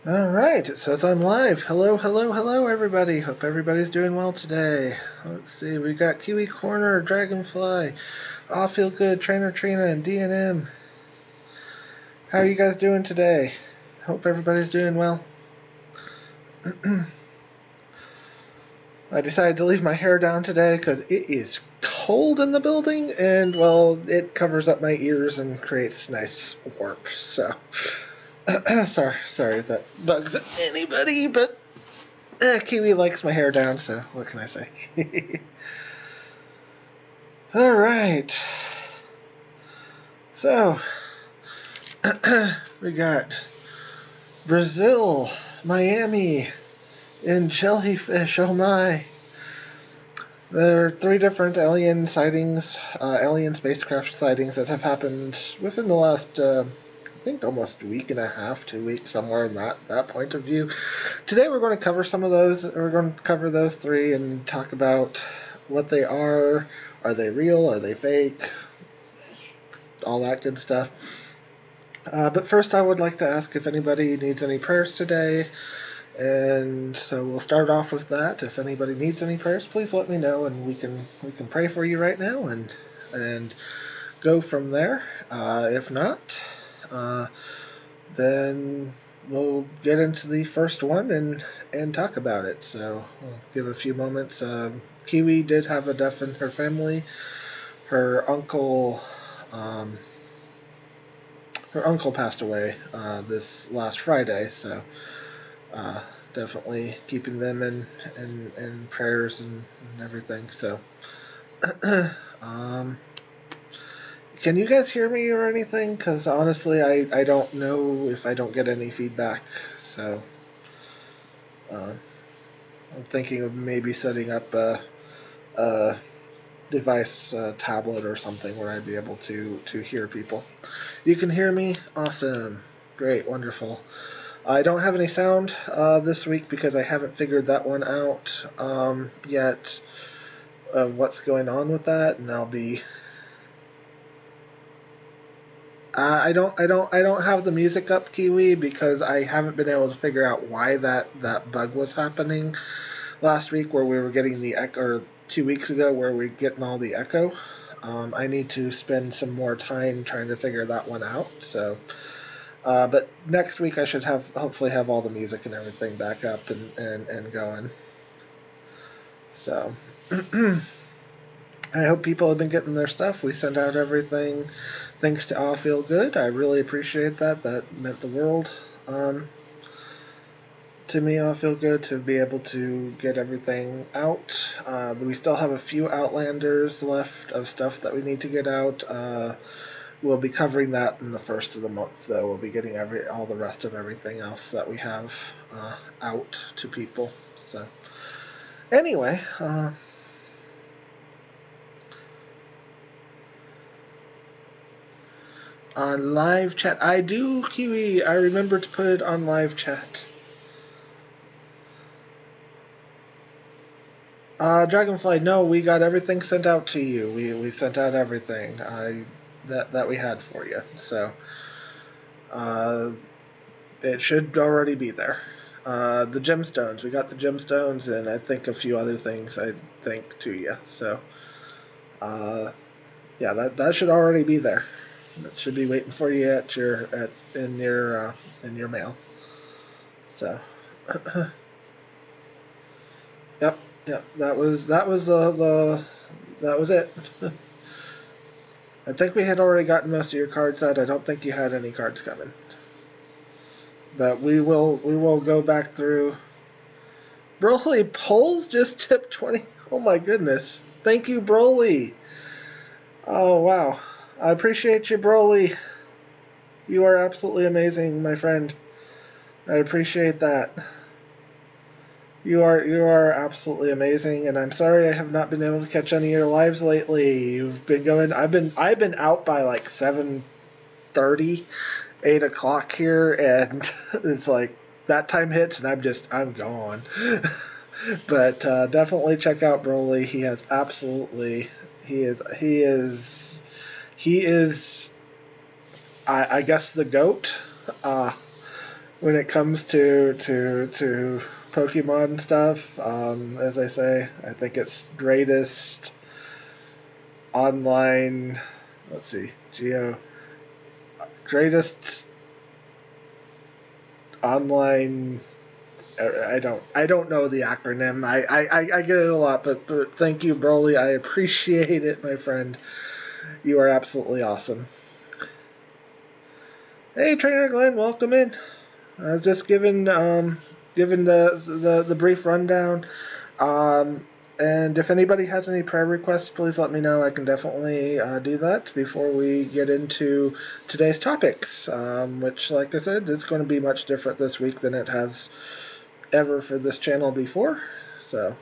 Alright, it says I'm live. Hello, hello, hello, everybody. Hope everybody's doing well today. Let's see, we got Kiwi Corner, Dragonfly, All Feel Good, Trainer Trina, and D&M. How are you guys doing today? Hope everybody's doing well. I decided to leave my hair down today because it is cold in the building, and, well, it covers up my ears and creates nice warmth, so... sorry if that bugs anybody, but Kiwi likes my hair down, so what can I say? Alright. So, we got Brazil, Miami, and jellyfish, oh my. There are 3 different alien sightings, alien spacecraft sightings that have happened within the last, I think almost a week and a half, 2 weeks, somewhere in that point of view. Today we're going to cover some of those. We're going to cover those 3 and talk about what they are they real, are they fake, all that good stuff. But first I would like to ask if anybody needs any prayers today. And so we'll start off with that. If anybody needs any prayers, please let me know, and we can pray for you right now and go from there. If not, then we'll get into the first one and talk about it. So we'll give a few moments. Kiwi did have a death in her family. Her uncle passed away this last Friday, so definitely keeping them in prayers and everything. So, can you guys hear me or anything? Because honestly, I don't know if I don't get any feedback. So, I'm thinking of maybe setting up a device, tablet or something where I'd be able to hear people. You can hear me? Awesome. Great. Wonderful. I don't have any sound this week because I haven't figured that one out yet. What's going on with that? And I'll be. I don't have the music up, Kiwi, because I haven't been able to figure out why that bug was happening last week, where we were getting the echo, or 2 weeks ago, where we were getting all the echo. I need to spend some more time trying to figure that one out. So. But next week I should hopefully have all the music and everything back up and going. So I hope people have been getting their stuff. We sent out everything thanks to All Feel Good. I really appreciate that. That meant the world to me. All Feel Good to be able to get everything out. We still have a few Outlanders left of stuff that we need to get out. We'll be covering that in the first of the month, though. We'll be getting all the rest of everything else that we have out to people. So, anyway, on live chat, I do, Kiwi. I remember to put it on live chat. Dragonfly, no, we got everything sent out to you. We sent out everything that we had for you. So, it should already be there. The gemstones, we got the gemstones, and I think a few other things. I think to you. So, yeah, that should already be there. That should be waiting for you in your mail. So, yep, that was that was it. I think we had already gotten most of your cards out. I don't think you had any cards coming. But we will go back through. Broly Polls just tipped 20. Oh my goodness. Thank you, Broly. Oh wow. I appreciate you, Broly. You are absolutely amazing, my friend. I appreciate that. You are absolutely amazing, and I'm sorry I have not been able to catch any of your lives lately. You've been going. I've been out by like 7:30, 8 o'clock here, and it's like that time hits, and I'm gone. But definitely check out Broly. He has absolutely he is I guess the GOAT. when it comes to Pokemon stuff. As I say, I think it's greatest online. Let's see, greatest online. I don't know the acronym. I get it a lot, but thank you, Broly. I appreciate it, my friend. You are absolutely awesome. Hey, Trainer Glenn, welcome in. I was just given the brief rundown. Um, and if anybody has any prayer requests, please let me know. I can definitely do that before we get into today's topics, which, like I said, is going to be much different this week than it has ever for this channel before. So,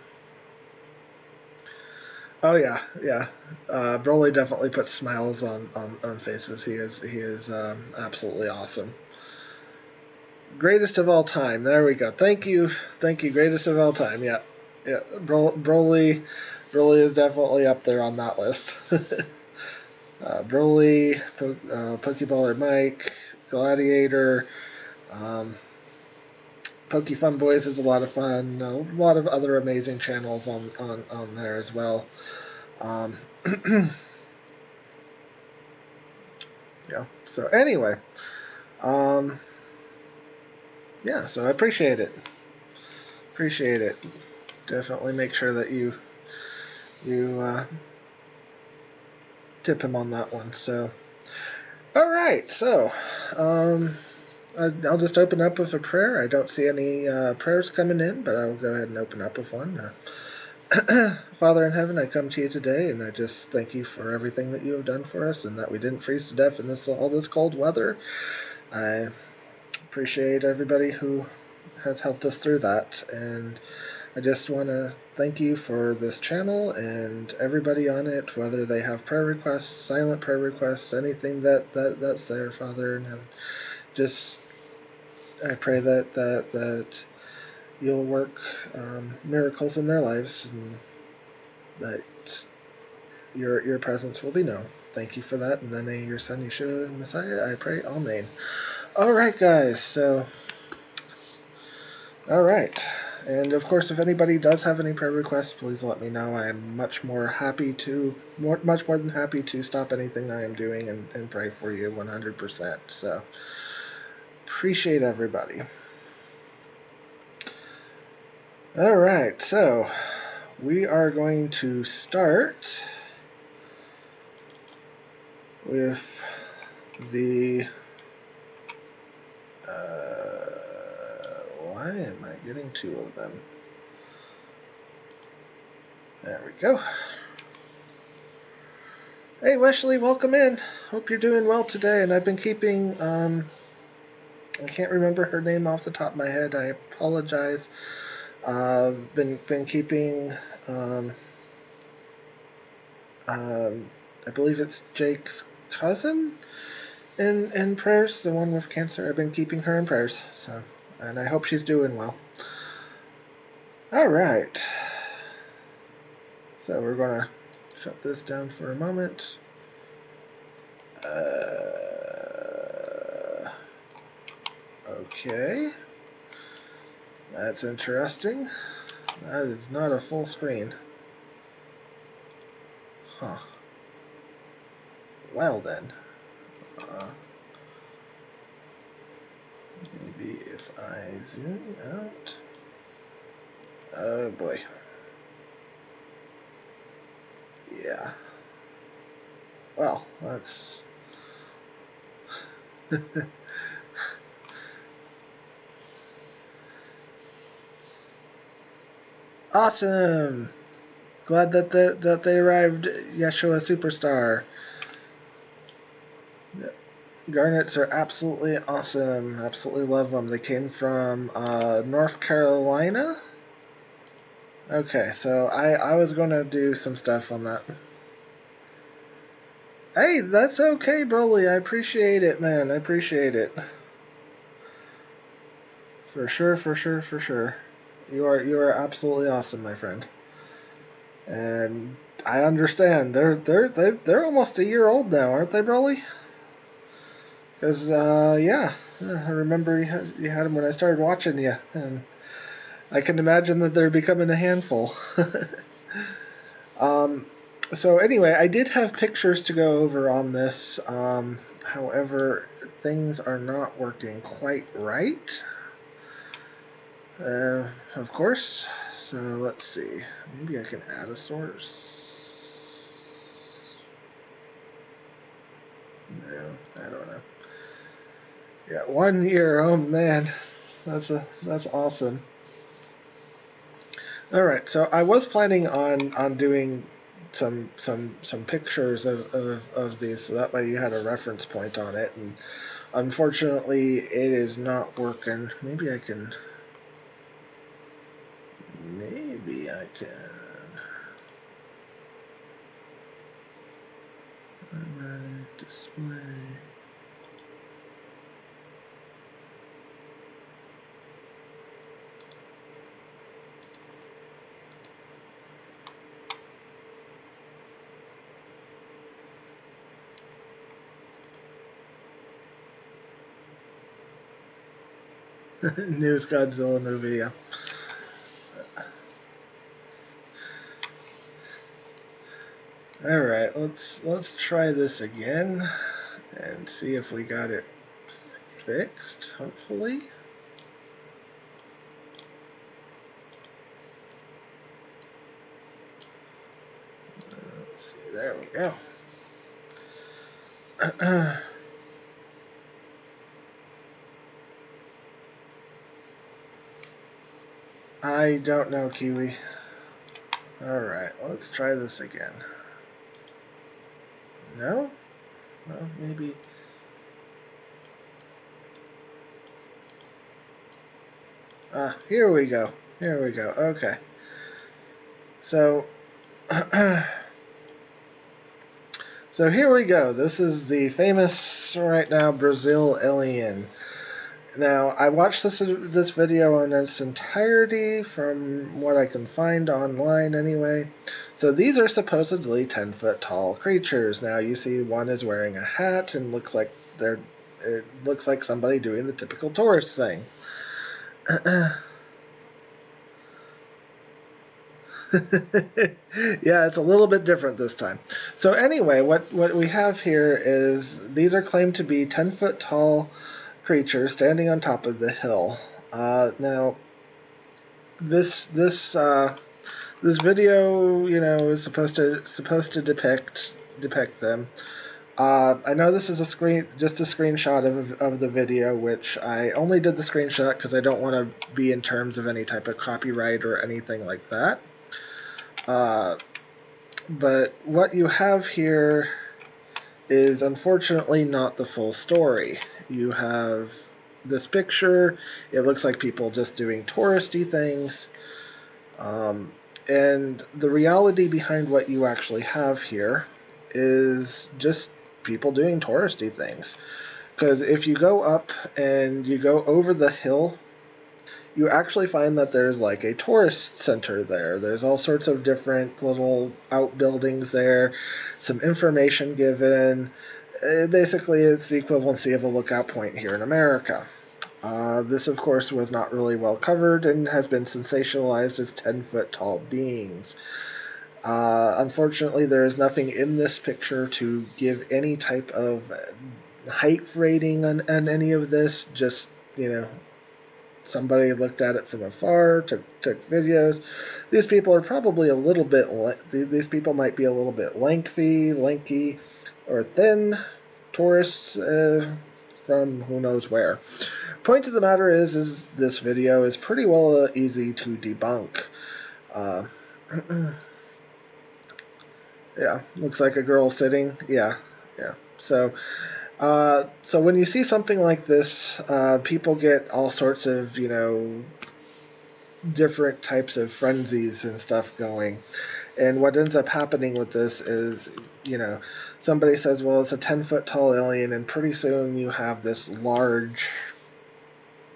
oh yeah, yeah. Broly definitely puts smiles on faces. He is absolutely awesome. Greatest of all time. There we go. Thank you. Greatest of all time. Yeah, yeah. Broly is definitely up there on that list. Broly, Pokeballer Mike, Gladiator, um, Pokefun Boys is a lot of fun. A lot of other amazing channels on there as well. Um, yeah. So anyway, um, yeah. So I appreciate it. Appreciate it. Definitely make sure that you tip him on that one. So, all right. So, I'll just open up with a prayer. I don't see any prayers coming in, but I'll go ahead and open up with one. Father in heaven, I come to you today, and I just thank you for everything that you have done for us, and that we didn't freeze to death in all this cold weather. I appreciate everybody who has helped us through that, and I just want to thank you for this channel and everybody on it, whether they have prayer requests, silent prayer requests, anything that's there, Father in heaven. Just I pray that you'll work miracles in their lives, and that your presence will be known. Thank you for that. In the name of your Son, Yeshua, Messiah, I pray. Amen. All right, guys. So, all right. And of course, if anybody does have any prayer requests, please let me know. I am much more than happy to stop anything I am doing and pray for you 100%. So, appreciate everybody. All right, so we are going to start with the. Why am I getting two of them? There we go. Hey, Wesley, welcome in. Hope you're doing well today. And I've been keeping, I can't remember her name off the top of my head. I apologize. Been keeping, I believe it's Jake's cousin in prayers, the one with cancer. I've been keeping her in prayers, so, and I hope she's doing well. All right. So we're going to shut this down for a moment. Okay. That's interesting. That is not a full screen. Huh. Well then. Maybe if I zoom out. Oh boy. Yeah. Well, that's... Awesome! Glad that they arrived, Yeshua Superstar. Garnets are absolutely awesome. Absolutely love them. They came from North Carolina. Okay, so I was going to do some stuff on that. Hey, that's okay, Broly. I appreciate it, man. I appreciate it. For sure, for sure, for sure. You are absolutely awesome, my friend. And I understand. They're almost a year old now, aren't they, Broly? Because yeah, I remember you had them when I started watching you, and I can imagine that they're becoming a handful. So anyway, I did have pictures to go over on this. However, things are not working quite right. Of course. So let's see. Maybe I can add a source. No, I don't know. Yeah, 1 year. Oh man, that's awesome. All right, so I was planning on doing some pictures of these, so that way you had a reference point on it. And unfortunately, it is not working. Maybe I can. Maybe I can. Display. Newest Godzilla movie. Yeah. All right, let's try this again and see if we got it fixed. Hopefully. Let's see. There we go. I don't know, Kiwi. All right, let's try this again. No? Well, maybe. Here we go. Here we go. Okay. So, so here we go. This is the famous right now Brazil alien. Now, I watched this video in its entirety from what I can find online anyway. So these are supposedly 10-foot tall creatures. Now you see one is wearing a hat and it looks like somebody doing the typical tourist thing. Yeah, it's a little bit different this time. So anyway, what we have here is these are claimed to be 10-foot tall creatures standing on top of the hill. Now, this video, is supposed to depict them. I know this is just a screenshot of the video, which I only did the screenshot because I don't want to be in terms of any type of copyright or anything like that. But what you have here is unfortunately not the full story. You have this picture. It looks like people just doing touristy things. And the reality behind what you actually have here is just people doing touristy things. Because if you go up and you go over the hill, you actually find that there's like a tourist center there. There's all sorts of different little outbuildings there, some information given. Basically, it's the equivalency of a lookout point here in America. This, of course, was not really well covered and has been sensationalized as 10-foot tall beings. Unfortunately, there is nothing in this picture to give any type of height rating on any of this. Just, somebody looked at it from afar, took videos. These people are probably a little bit. These people might be a little bit lanky, or thin. Tourists from who knows where. Point of the matter is this video is pretty well easy to debunk. Yeah, looks like a girl sitting. Yeah. So when you see something like this, people get all sorts of, different types of frenzies and stuff going. And what ends up happening with this is, somebody says, well, it's a 10-foot tall alien, and pretty soon you have this large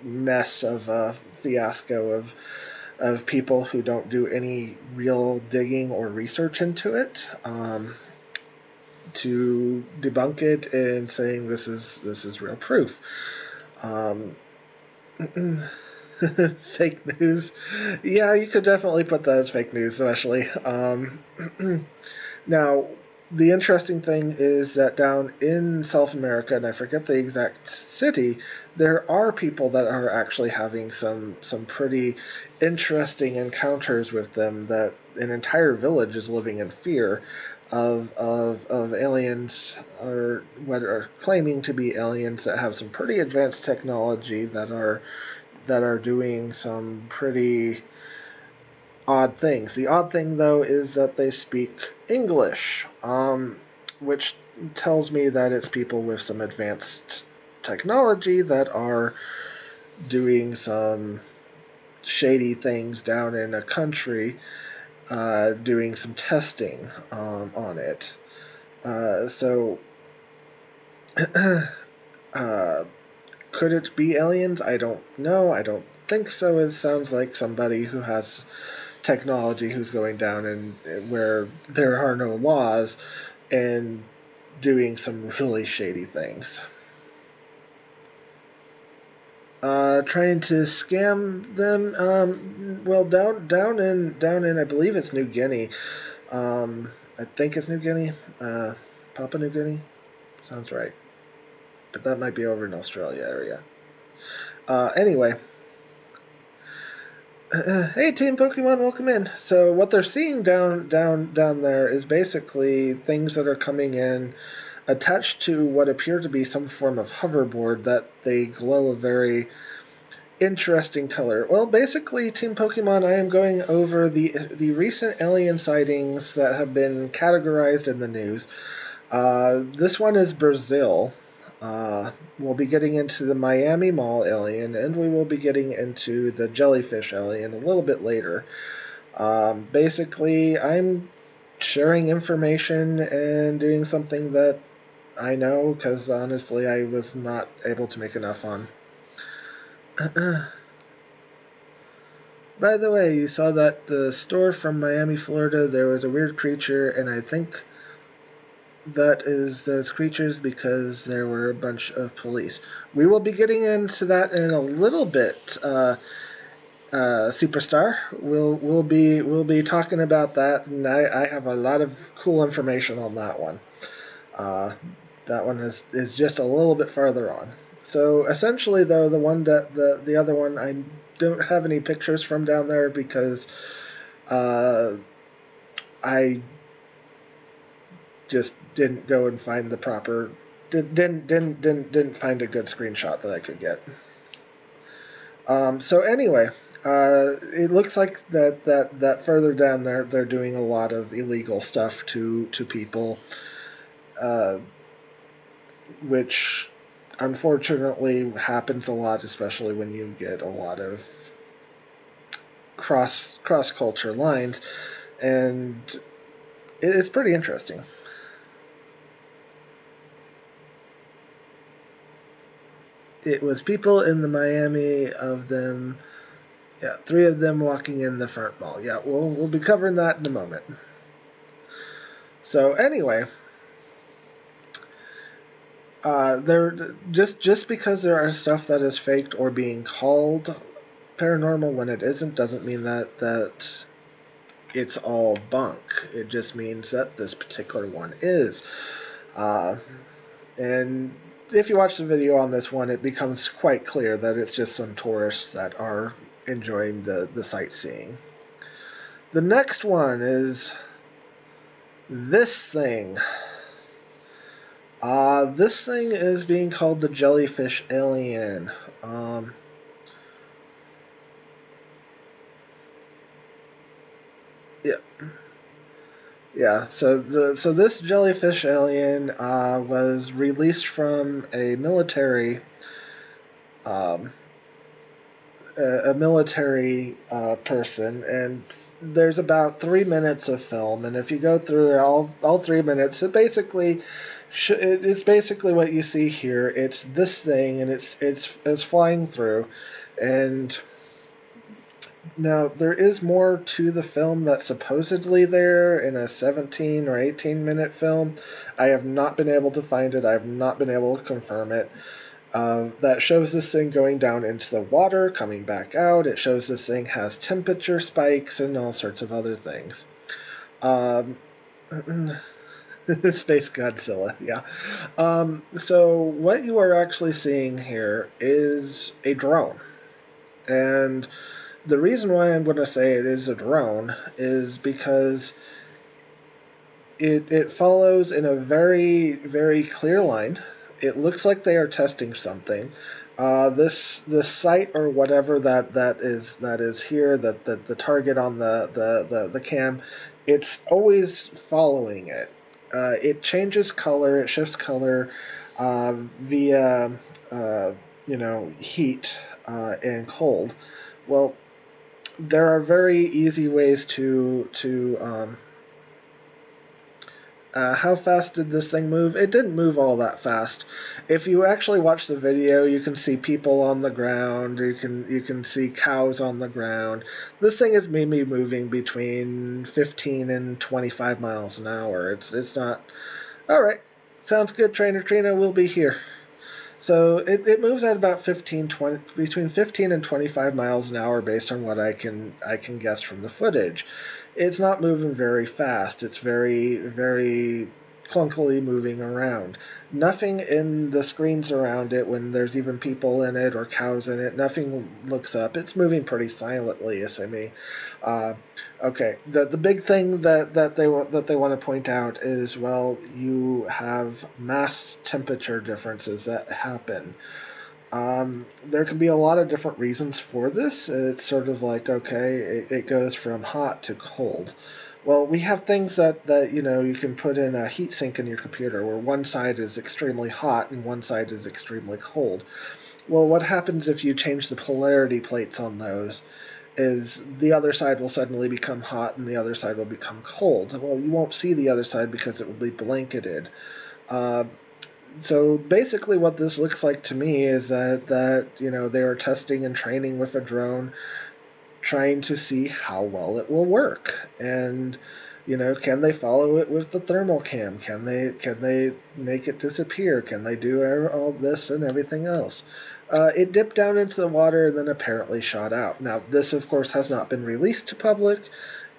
mess of a fiasco of people who don't do any real digging or research into it. To debunk it and saying this is real proof. Um, fake news. Yeah, you could definitely put that as fake news, especially. Now, the interesting thing is that down in South America, and I forget the exact city, there are people that are actually having some pretty interesting encounters with them. That an entire village is living in fear of aliens, or what are claiming to be aliens that have some pretty advanced technology that are doing some pretty odd things. The odd thing, though, is that they speak English, which tells me that it's people with some advanced technology that are doing some shady things down in a country, doing some testing on it. So, uh, could it be aliens? I don't know. I don't think so. It sounds like somebody who has technology who's going down and where there are no laws and doing some really shady things. Trying to scam them. Well, down in I believe it's New Guinea. I think it's New Guinea. Papua New Guinea. Sounds right, but that might be over in Australia area. Anyway, hey Team Pokemon, welcome in. So what they're seeing down there is basically things that are coming in attached to what appear to be some form of hoverboard that they glow a very interesting color. Well, basically, Team Pokemon, I am going over the recent alien sightings that have been categorized in the news. This one is Brazil. We'll be getting into the Miami Mall alien, and we will be getting into the jellyfish alien a little bit later. Basically, I'm sharing information and doing something that I know, because honestly, I was not able to make enough on. By the way, you saw that the store from Miami, Florida, there was a weird creature, and I think that is those creatures because there were a bunch of police. We will be getting into that in a little bit. Superstar, we'll be talking about that, and I have a lot of cool information on that one. Uh, that one is just a little bit farther on. So essentially, though, the other one, I don't have any pictures from down there because I just didn't go and find the proper didn't find a good screenshot that I could get. So anyway, it looks like that further down there they're doing a lot of illegal stuff to people, uh, which unfortunately happens a lot, especially when you get a lot of cross culture lines, and it's pretty interesting. It was people in the Miami of them. Yeah, three of them walking in the front mall. Yeah, we'll be covering that in a moment. So anyway, there just because there are stuff that is faked or being called paranormal when it isn't doesn't mean that it's all bunk. It just means that this particular one is. Uh, and if you watch the video on this one, it becomes quite clear that it's just some tourists that are enjoying the sightseeing. The next one is this thing. This thing is being called the jellyfish alien. Yeah, yeah. So this jellyfish alien was released from um, a military person, and there's about 3 minutes of film, and if you go through all 3 minutes, it's basically what you see here. It's this thing, and it's flying through, and now there is more to the film that's supposedly there in a 17 or 18-minute film. I have not been able to find it. I have not been able to confirm it. that shows this thing going down into the water, coming back out. It shows this thing has temperature spikes and all sorts of other things. Space Godzilla, yeah. So what you are actually seeing here is a drone. And the reason why I'm going to say it is a drone is because it follows in a very, very clear line. It looks like they are testing something. This site or whatever that is here, that the target on the cam, it's always following it. It changes color, it shifts color via heat and cold. Well, there are very easy ways to how fast did this thing move? It didn't move all that fast. If you actually watch the video, you can see people on the ground. You can see cows on the ground. This thing is maybe moving between 15 and 25 miles an hour. It's not. All right, sounds good, Trainer Trina. We'll be here. So it moves at about 20, between 15 and 25 miles an hour based on what I can guess from the footage. It's not moving very fast. It's very, very clunkily moving around. Nothing in the screens around it, when there's even people in it or cows in it, nothing looks up. It's moving pretty silently, if I may. Uh, okay, the big thing that they want to point out is, well, you have mass temperature differences that happen. There can be a lot of different reasons for this. It's sort of like, okay, it goes from hot to cold. Well, we have things that you can put in a heat sink in your computer where one side is extremely hot and one side is extremely cold. Well, what happens if you change the polarity plates on those is the other side will suddenly become hot and the other side will become cold. Well, you won't see the other side because it will be blanketed. Uh, so basically, what this looks like to me is that they are testing and training with a drone, trying to see how well it will work, and can they follow it with the thermal cam? Can they make it disappear? Can they do all this and everything else? It dipped down into the water and then apparently shot out. Now, this of course has not been released to public,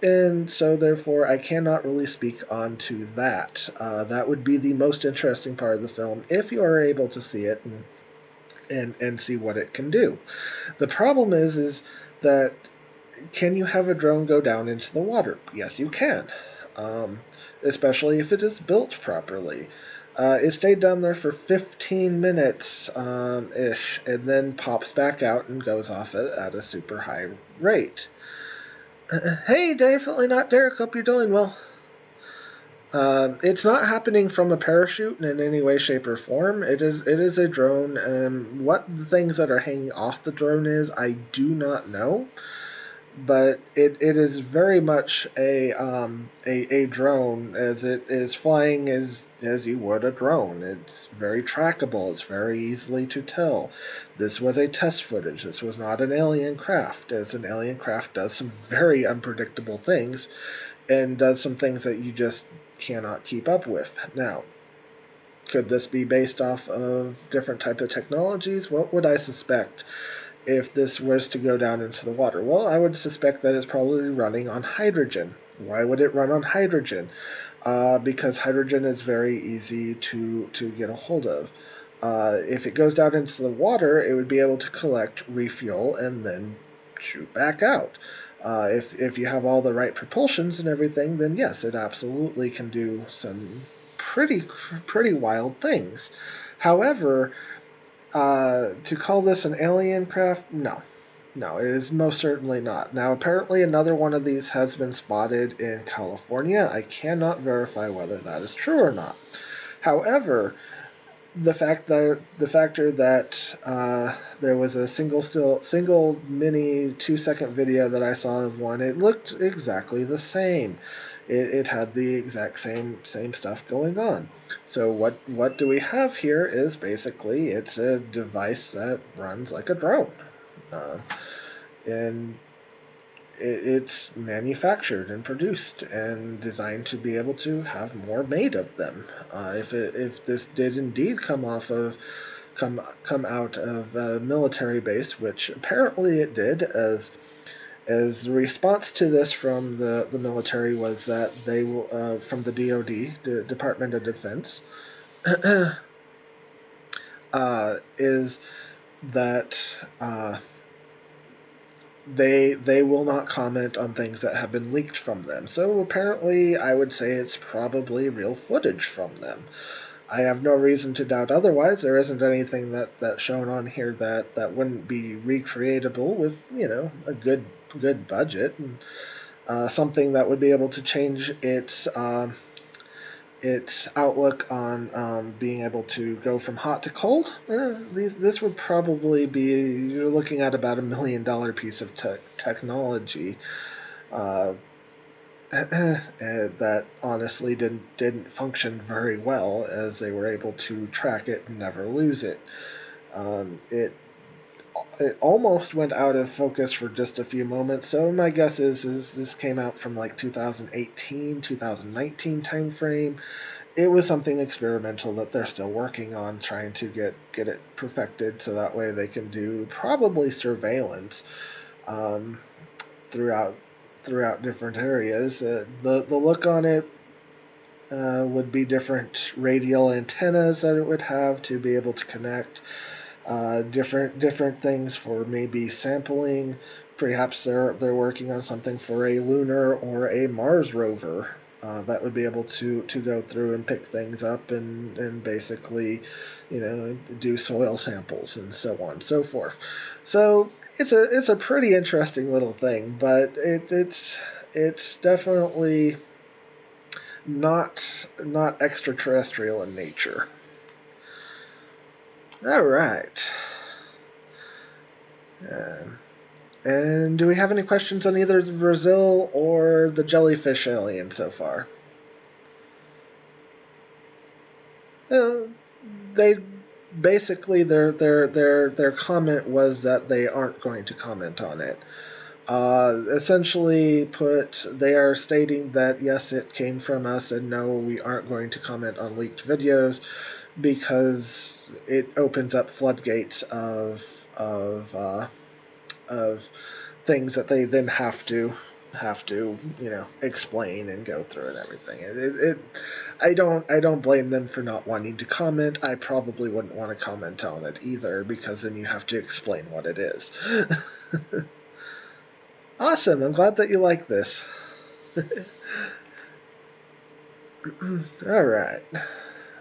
and so therefore I cannot really speak on to that. That would be the most interesting part of the film if you are able to see it and see what it can do. The problem is that, can you have a drone go down into the water? Yes, you can, um, especially if it is built properly. It stayed down there for 15 minutes ish, and then pops back out and goes off at a super high rate. Hey, definitely not Derek. Hope you're doing well. It's not happening from a parachute in any way, shape, or form. It is a drone, and what the things that are hanging off the drone is, I do not know. But it is very much a drone, as it is flying as you would a drone. It's very trackable. It's very easily to tell. This was a test footage. This was not an alien craft, as an alien craft does some very unpredictable things and does some things that you just cannot keep up with. Now, could this be based off of different type of technologies? What would I suspect if this was to go down into the water? Well, I would suspect that it's probably running on hydrogen. Why would it run on hydrogen? Because hydrogen is very easy to get a hold of. If it goes down into the water, it would be able to collect, refuel, and then shoot back out. If you have all the right propulsions and everything, then yes, it absolutely can do some pretty wild things. However, to call this an alien craft, no. No, it is most certainly not. Now, apparently another one of these has been spotted in California. I cannot verify whether that is true or not. However, the factor that there was a single mini 2-second video that I saw of one, it looked exactly the same. It had the exact same stuff going on. So what do we have here is basically it's a device that runs like a drone, uh, and it's manufactured and produced and designed to be able to have more made of them. If this did indeed come off of come out of a military base, which apparently it did, as the response to this from the military was that they from the DoD, the Department of Defense, is that they will not comment on things that have been leaked from them. So apparently, I would say it's probably real footage from them. I have no reason to doubt otherwise. There isn't anything that's shown on here that wouldn't be recreatable with a good budget, and something that would be able to change its outlook on being able to go from hot to cold. This would probably be, you're looking at about $1 million piece of technology that honestly didn't function very well, as they were able to track it and never lose it. It almost went out of focus for just a few moments. So my guess is this came out from like 2018, 2019 time frame. It was something experimental that they're still working on, trying to get it perfected, so that way they can do probably surveillance throughout different areas. The look on it would be different radial antennas that it would have to be able to connect different things for maybe sampling. Perhaps they're working on something for a lunar or a Mars rover that would be able to go through and pick things up and basically, do soil samples and so on and so forth. So it's a pretty interesting little thing, but it's definitely not extraterrestrial in nature. All right. And do we have any questions on either the Brazil or the jellyfish alien so far? They basically their comment was that they aren't going to comment on it. Essentially put, they are stating that yes, it came from us, and no, we aren't going to comment on leaked videos, because it opens up floodgates of things that they then have to explain and go through and everything. I don't blame them for not wanting to comment. I probably wouldn't want to comment on it either, because then you have to explain what it is. Awesome, I'm glad that you like this. Alright.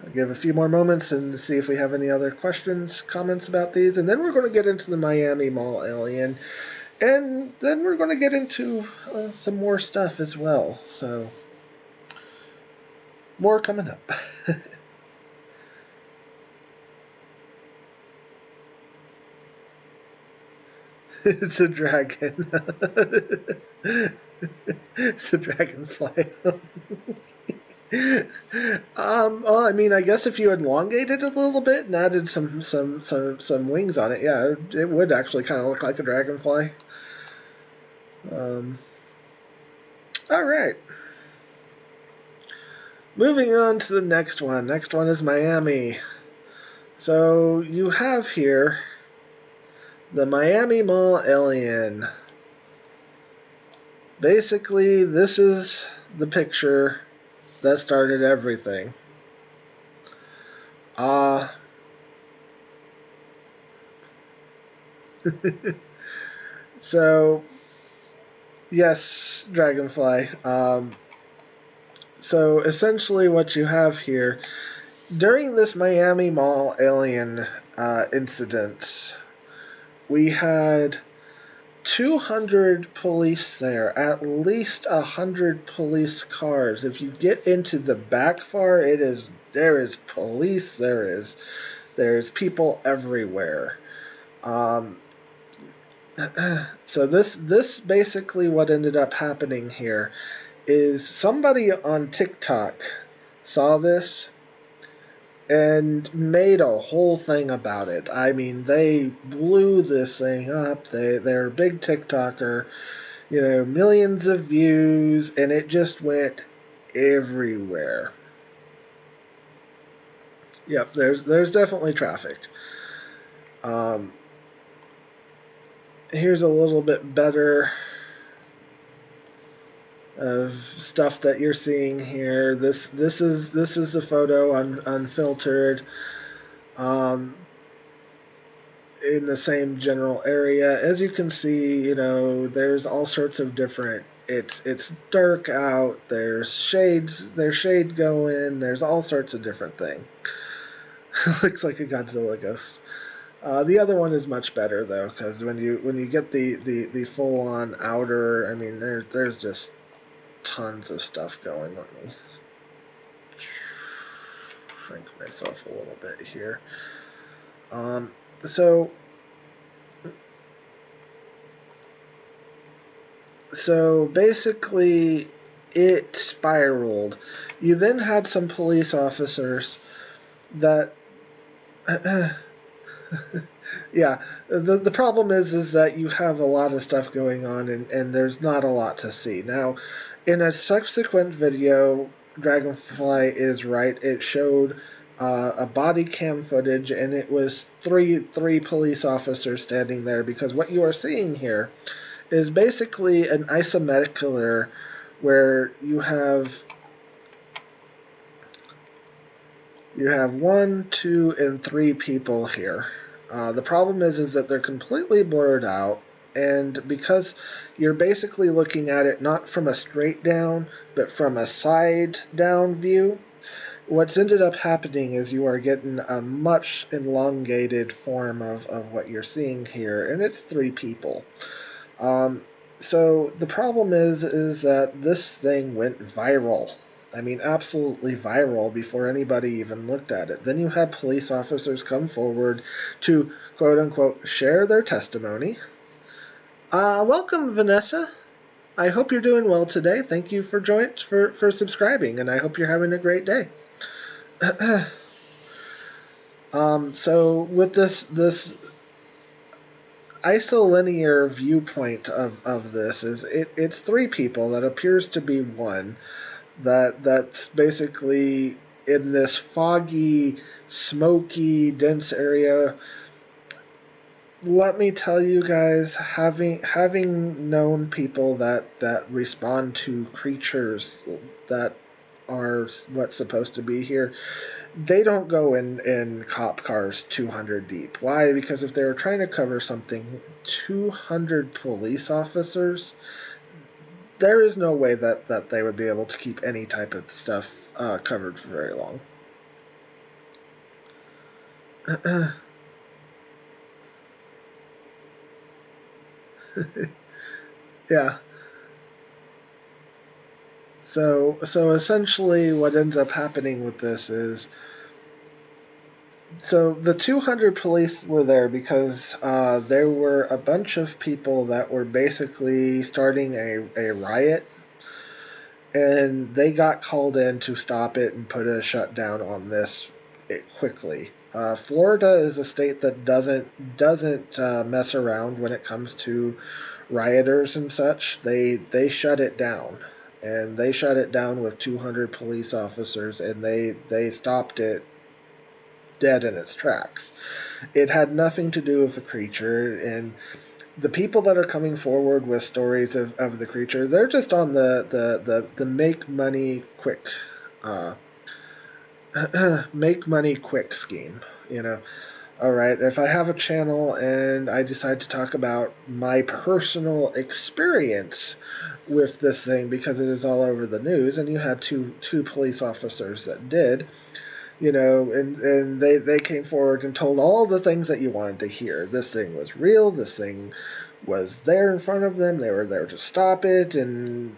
I'll give a few more moments and see if we have any other questions, comments about these, and then we're going to get into the Miami Mall alien, and then we're going to get into some more stuff as well. So, more coming up. It's a dragon. It's a dragonfly. Well, I mean, I guess if you elongated it a little bit and added some wings on it, yeah, it would actually kind of look like a dragonfly. All right. Moving on to the next one. Next one is Miami. So you have here the Miami Mall alien. Basically, this is the picture that started everything. So, yes, Dragonfly. So essentially what you have here, during this Miami Mall alien incident, we had 200 police there, at least 100 police cars. If you get into the back far, there is police, there's people everywhere. So this basically, what ended up happening here is somebody on TikTok saw this and made a whole thing about it. I mean, they blew this thing up. They're a big TikToker, millions of views, and it just went everywhere. Yep, there's definitely traffic. Here's a little bit better of stuff that you're seeing here. This is the photo unfiltered, in the same general area. As you can see, there's all sorts of different. It's dark out. There's shades. There's shade going. There's all sorts of different things. Looks like a Godzilla ghost. The other one is much better though, because when you get the full on outer, I mean there's just tons of stuff going. Let me shrink myself a little bit here. So basically, it spiraled. You then had some police officers that. Yeah, the problem is that you have a lot of stuff going on, and there's not a lot to see. Now, in a subsequent video, Dragonfly is right. It showed a body cam footage, and it was three police officers standing there, because what you are seeing here is basically an isometric where you have 1, 2, and 3 people here. The problem is that they're completely blurred out, and because you're basically looking at it not from a straight down, but from a side down view, what's ended up happening is you are getting a much elongated form of what you're seeing here, and it's 3 people. So the problem is that this thing went viral. I mean, absolutely viral before anybody even looked at it. Then you had police officers come forward to, quote unquote, share their testimony. Welcome, Vanessa. I hope you're doing well today. Thank you for subscribing, and I hope you're having a great day. So with this isolinear viewpoint of this is it's 3 people that appears to be 1. That's basically in this foggy, smoky, dense area. Let me tell you guys, having known people that respond to creatures that are what's supposed to be here, they don't go in cop cars 200 deep. Why? Because if they were trying to cover something, 200 police officers, there is no way that they would be able to keep any type of stuff covered for very long. Yeah. So essentially what ends up happening with this is, so the 200 police were there because there were a bunch of people that were basically starting a riot, and they got called in to stop it and put a shutdown on this quickly. Florida is a state that doesn't mess around when it comes to rioters and such. They shut it down, and they shut it down with 200 police officers, and they stopped it dead in its tracks. It had nothing to do with the creature, and the people that are coming forward with stories of the creature, they're just on the make money quick make money quick scheme. Alright, if I have a channel and I decide to talk about my personal experience with this thing, because it is all over the news, and you had two police officers that did, and they came forward and told all the things that you wanted to hear. This thing was real, this thing was there in front of them, they were there to stop it, and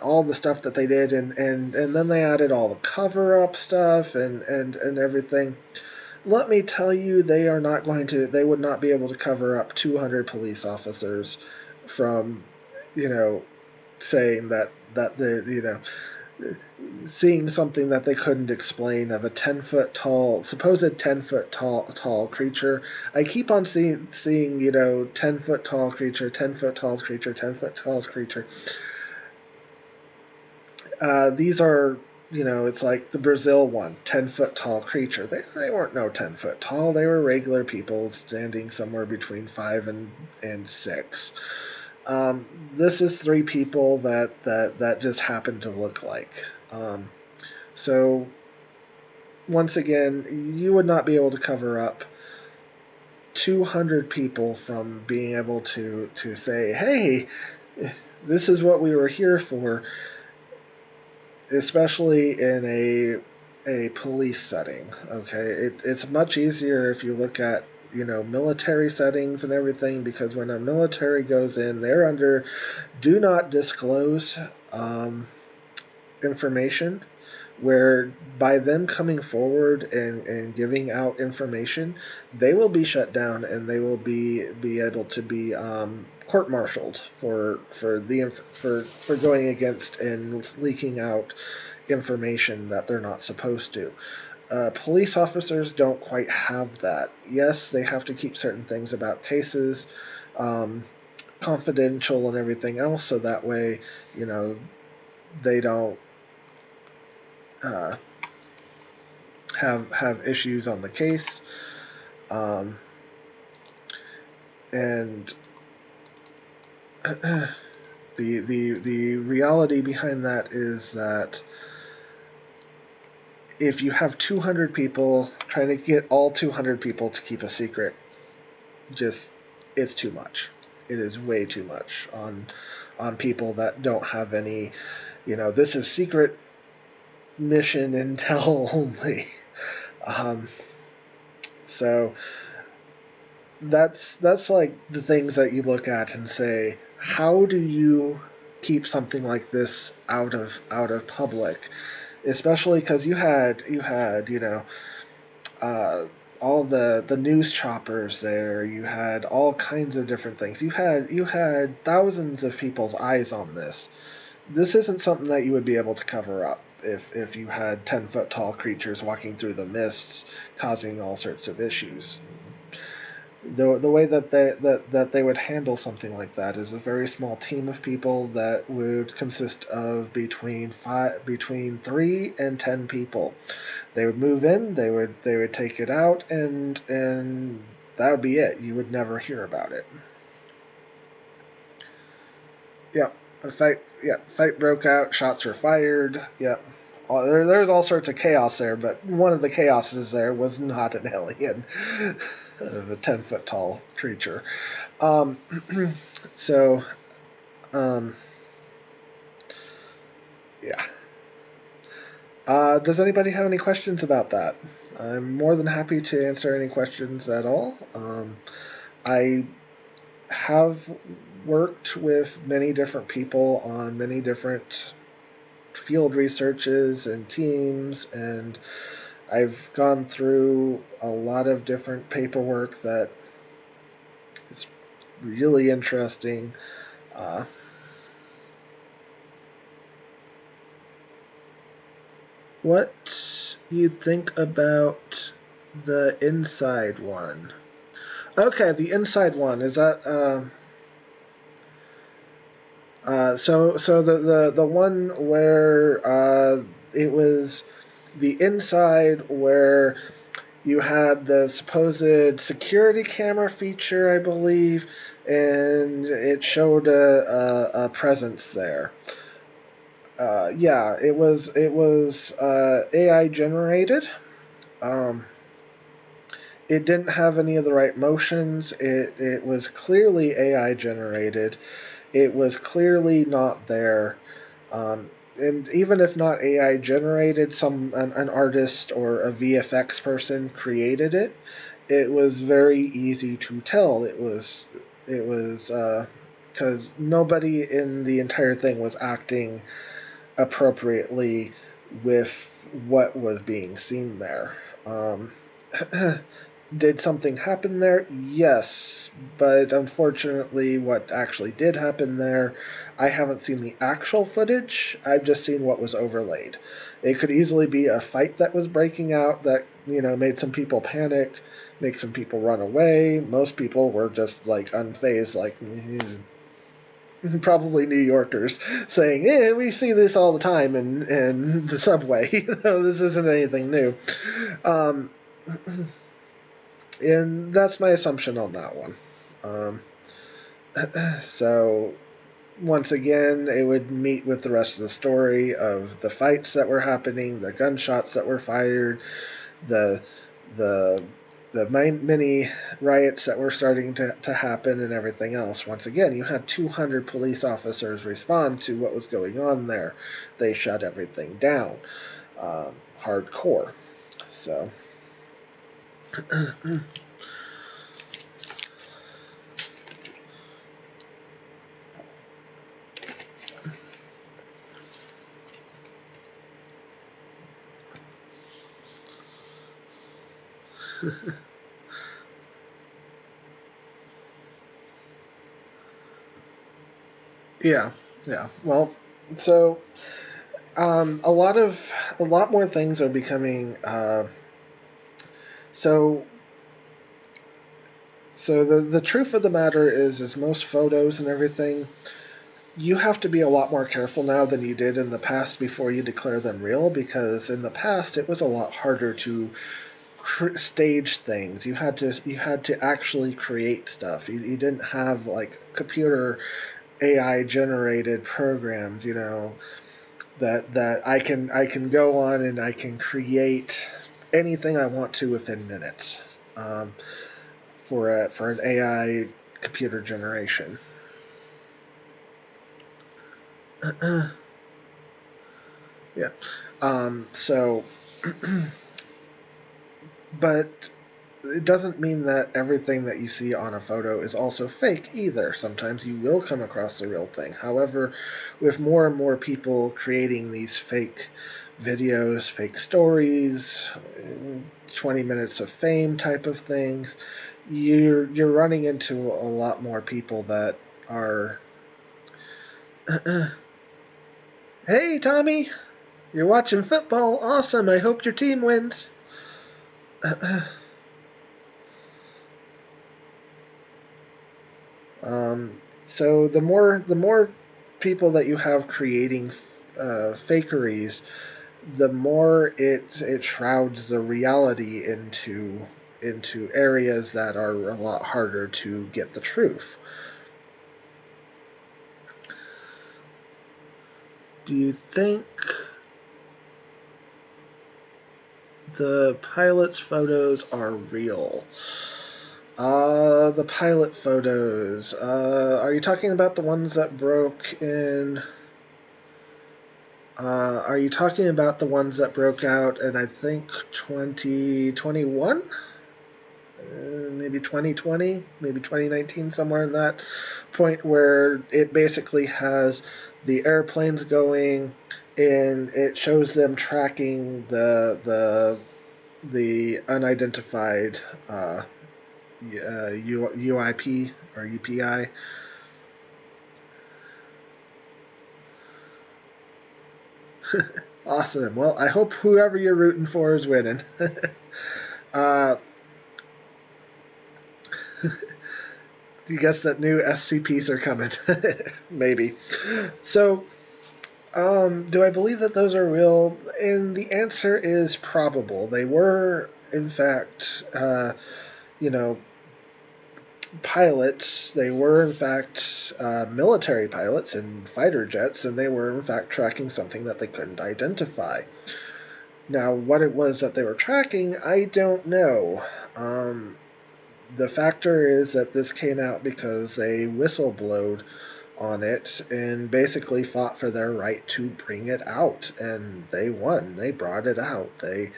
all the stuff that they did, and then they added all the cover-up stuff and everything. Let me tell you, they would not be able to cover up 200 police officers from, saying that they're, seeing something that they couldn't explain of a 10-foot tall, supposed 10-foot tall creature. I keep on seeing 10-foot tall creature, 10-foot tall creature, 10-foot tall creature. These are it's like the Brazil one, 10-foot tall creature. They weren't no 10-foot tall. They were regular people standing somewhere between 5 and 6. This is 3 people that just happen to look like. So once again, you would not be able to cover up 200 people from being able to say, hey, this is what we were here for, especially in a police setting. Okay, it's much easier if you look at military settings and everything, because when a military goes in, they're under do not disclose information, where by them coming forward and giving out information, they will be shut down and they will be able to be court-martialed for going against and leaking out information that they're not supposed to. Police officers don't quite have that. Yes, they have to keep certain things about cases confidential and everything else, so that way, they don't uh, have issues on the case, and the reality behind that is that if you have 200 people trying to get all 200 people to keep a secret, it's too much. It is way too much on people that don't have any. This is secret mission intel only. So that's like the things that you look at and say, how do you keep something like this out of public? Especially because you had all the news choppers there. You had all kinds of different things. You had thousands of people's eyes on this. This isn't something that you would be able to cover up if you had 10-foot tall creatures walking through the mists, causing all sorts of issues. The way that they would handle something like that is a very small team of people that would consist of between 3 and 10 people. They would move in, they would take it out, and that would be it. You would never hear about it. Yep. Fight broke out, shots were fired. Yep. There's all sorts of chaos there, but one of the chaoses there was not an alien of a 10-foot tall creature. Um, so, um, yeah. Does anybody have any questions about that? I'm more than happy to answer any questions at all. I have worked with many different people on many different field researches and teams, and I've gone through a lot of different paperwork that is really interesting. Uh, what you think about the inside one? Okay, the inside one is that. So the one where it was the inside where you had the supposed security camera feature, I believe, and it showed a presence there. Yeah, it was AI generated. Um, it didn't have any of the right motions. It was clearly AI generated. It was clearly not there. And even if not AI generated, an artist or a VFX person created it. It was very easy to tell. It was because nobody in the entire thing was acting appropriately with what was being seen there. Did something happen there? Yes, but unfortunately, what actually did happen there, I haven't seen the actual footage. I've just seen what was overlaid. It could easily be a fight that was breaking out that made some people panic, make some people run away. Most people were just like unfazed, like. probably New Yorkers saying, we see this all the time in the subway. This isn't anything new. Um, and that's my assumption on that one. Um, so once again, it would meet with the rest of the story of the fights that were happening, the gunshots that were fired, the the the many riots that were starting to happen, and everything else. Once again, you had 200 police officers respond to what was going on there. They shut everything down, hardcore. So, yeah, yeah. Well, so a lot more things are becoming so so the truth of the matter is most photos and everything, you have to be a lot more careful now than you did in the past before you declare them real, because in the past it was a lot harder to stage things. You had to actually create stuff. You didn't have like computer AI generated programs, that I can go on and I can create anything I want to within minutes, for an AI computer generation. Yeah. So, but it doesn't mean that everything that you see on a photo is also fake either. Sometimes you will come across the real thing. However, with more and more people creating these fake videos, fake stories, 20 minutes of fame type of things, you're running into a lot more people that are hey Tommy, you're watching football. Awesome. I hope your team wins. So the more people that you have creating fakeries, the more it shrouds the reality into areas that are a lot harder to get the truth. Do you think the pilot's photos are real? The pilot photos. Are you talking about the ones that broke in? Are you talking about the ones that broke out in, I think, 2021? Maybe 2020? Maybe 2019, somewhere in that point where it basically has the airplanes going and it shows them tracking the unidentified UIP or UPI. Awesome. Well, I hope whoever you're rooting for is winning. uh, you guess that new SCPs are coming? Maybe. So, do I believe that those are real? And the answer is probable. They were, in fact, you know, pilots. They were, in fact, military pilots in fighter jets, and they were, in fact, tracking something that they couldn't identify. Now, what it was that they were tracking, I don't know. The factor is that this came out because they whistleblowed on it and basically fought for their right to bring it out, and they won. They brought it out. They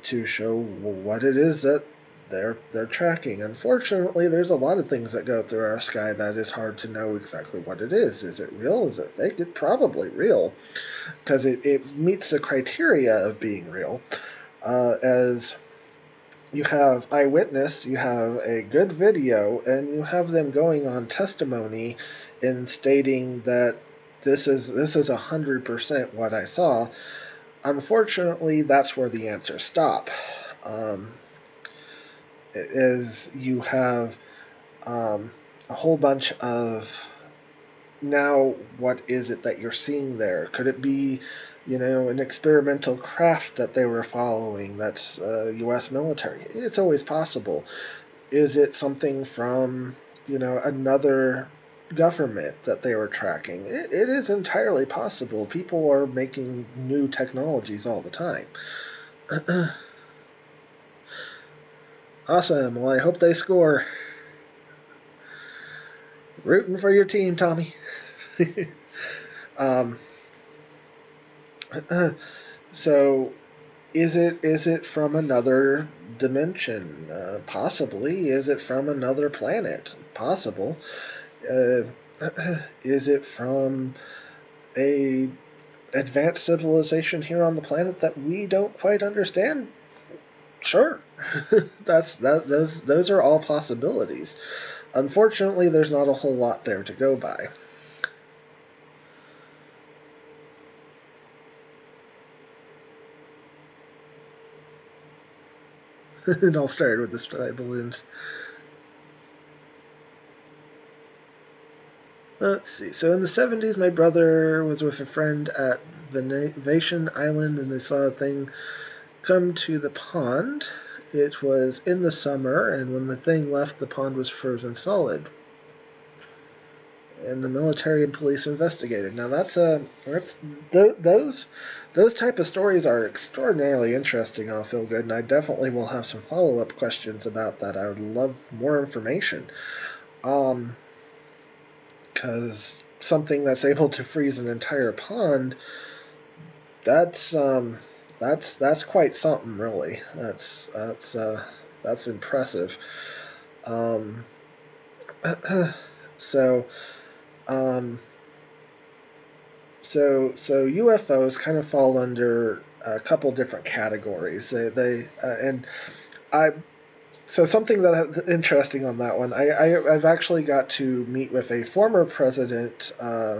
to show what it is that they're tracking. Unfortunately, there's a lot of things that go through our sky that is hard to know exactly what it is. Is it real? Is it fake? It's probably real because it meets the criteria of being real. As you have eyewitness, you have a good video, and you have them going on testimony in stating that this is 100% what I saw. Unfortunately, that's where the answers stop. Um, is you have a whole bunch of now, what is it that you're seeing there? Could it be, an experimental craft that they were following that's U.S. military? It's always possible. Is it something from, another government that they were tracking? It is entirely possible. People are making new technologies all the time. Awesome. Well, I hope they score. Rooting for your team, Tommy. um, so, is it from another dimension? Possibly. Is it from another planet? Possible. Uh, is it from a advanced civilization here on the planet that we don't quite understand? Sure. Those are all possibilities. Unfortunately, there's not a whole lot there to go by. It all started with the spy balloons. Let's see. So in the 70s, my brother was with a friend at Venation Island, and they saw a thing come to the pond. It was in the summer, and when the thing left, the pond was frozen solid. And the military and police investigated. Now those type of stories are extraordinarily interesting. I'll feel good, and I definitely will have some follow up questions about that. I would love more information. Because something that's able to freeze an entire pond, that's that's quite something, really. That's impressive. Um, so um, so UFOs kind of fall under a couple different categories. And I So something that interesting on that one. I've actually got to meet with a former president,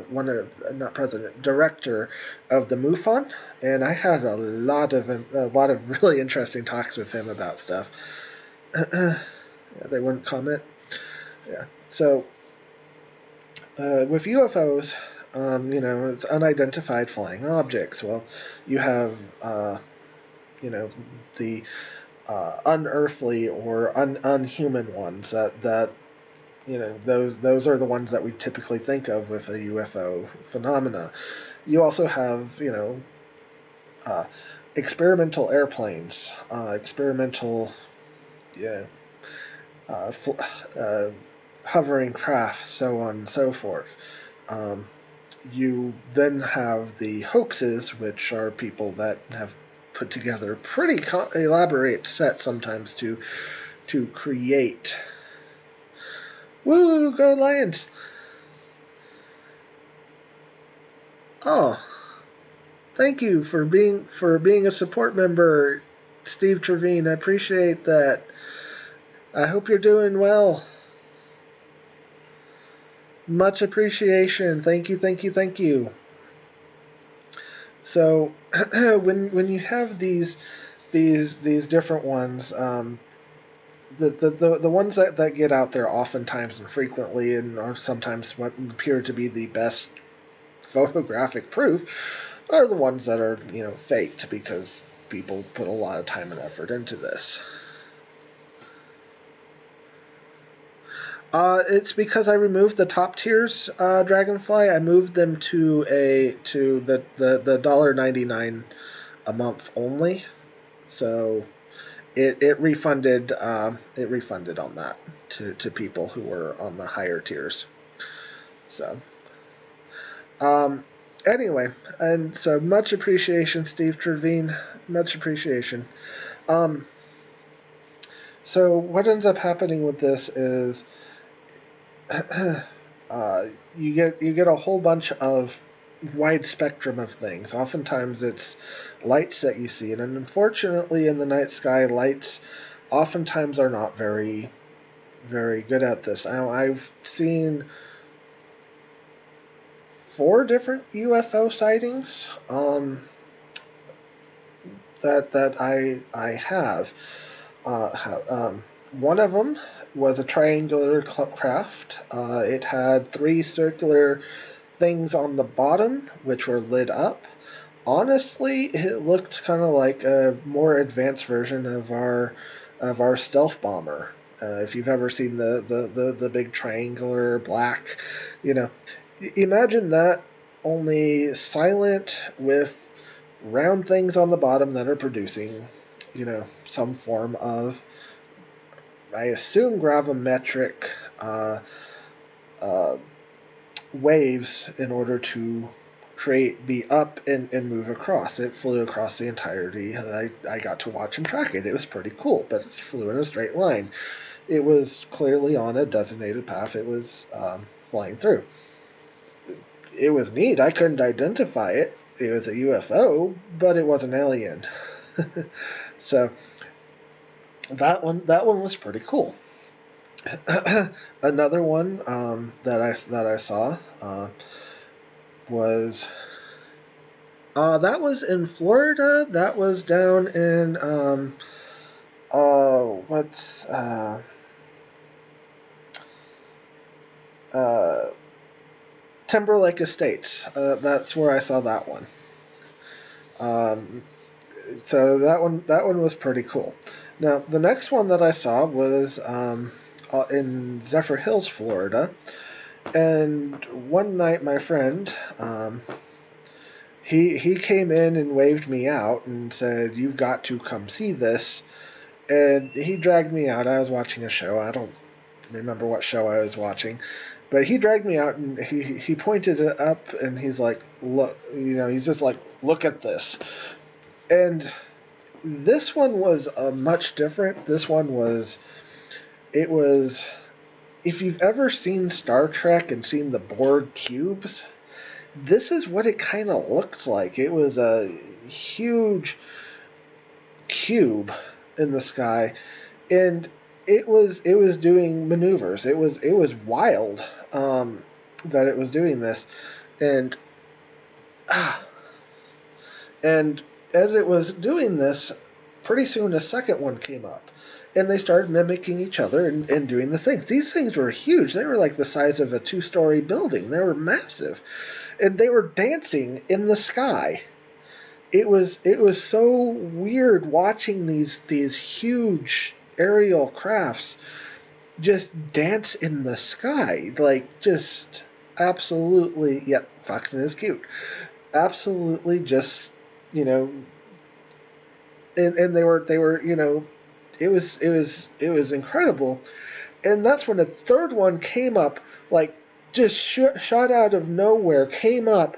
one of not president, director of the MUFON, and I had a lot of really interesting talks with him about stuff. Yeah, they wouldn't comment. Yeah. So with UFOs, it's unidentified flying objects. Well, you have you know the unearthly or unhuman ones that those are the ones that we typically think of with a UFO phenomena. You also have uh, experimental airplanes, experimental yeah, uh, fl- uh, hovering crafts, so on and so forth. Um, you then have the hoaxes, which are people that have put together pretty elaborate sets sometimes to create. Woo, go Lions! Oh, thank you for being a support member, Steve Trevine. I appreciate that. I hope you're doing well. Much appreciation. Thank you, thank you, thank you. So when you have these different ones, the ones that get out there oftentimes and frequently and are sometimes what appear to be the best photographic proof are the ones that are faked because people put a lot of time and effort into this. It's because I removed the top tiers Dragonfly. I moved them to the $1.99 a month only. So it refunded on that to people who were on the higher tiers. So um, anyway, and so much appreciation, Steve Trevine. Much appreciation. Um, so what ends up happening with this is you get a whole bunch of wide spectrum of things. Oftentimes it's lights that you see, and unfortunately in the night sky, lights oftentimes are not very very good at this. I've seen four different UFO sightings that I have. One of them was a triangular craft. It had three circular things on the bottom, which were lit up. Honestly, it looked kind of like a more advanced version of our stealth bomber. If you've ever seen the big triangular black, you know, imagine that, only silent with round things on the bottom that are producing, some form of, I assume, gravimetric uh, uh, waves in order to be up and move across. It flew across the entirety. I got to watch and track it. It was pretty cool, but it flew in a straight line. It was clearly on a designated path it was flying through. It was neat. I couldn't identify it. It was a UFO, but it was an alien. So that one was pretty cool. Another one that I saw was that was in Florida. That was down in what's uh, Timberlake Estates. That's where I saw that one. Um, so that one was pretty cool. Now the next one that I saw was in Zephyr Hills, Florida, and one night my friend he came in and waved me out and said, "You've got to come see this." And he dragged me out. I was watching a show. I don't remember what show I was watching, but he dragged me out and he pointed it up and he's like, "Look," he's just like, "Look at this." And this one was much different. This one was, it was, if you've ever seen Star Trek and seen the Borg cubes, this is what it kind of looked like. It was a huge cube in the sky, and it was doing maneuvers. It was wild that it was doing this, and and as it was doing this, pretty soon a second one came up. And they started mimicking each other and doing the things. These things were huge. They were like the size of a 2-story building. They were massive. And they were dancing in the sky. It was so weird watching these huge aerial crafts just dance in the sky. Like, just absolutely, yep, Foxton is cute. Absolutely just, you know, and they were it was incredible. And that's when a third one came up, like, just shot out of nowhere, came up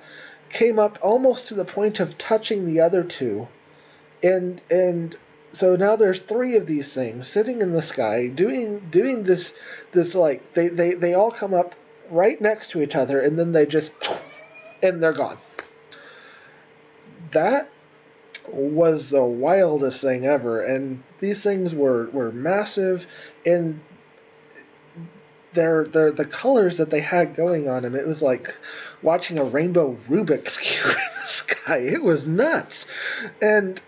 almost to the point of touching the other two. And so now there's three of these things sitting in the sky doing this, like, they all come up right next to each other, and then they just, and they're gone. That was the wildest thing ever. And these things were massive, and they're the colors that they had going on them. It was like watching a rainbow Rubik's cube in the sky. It was nuts. And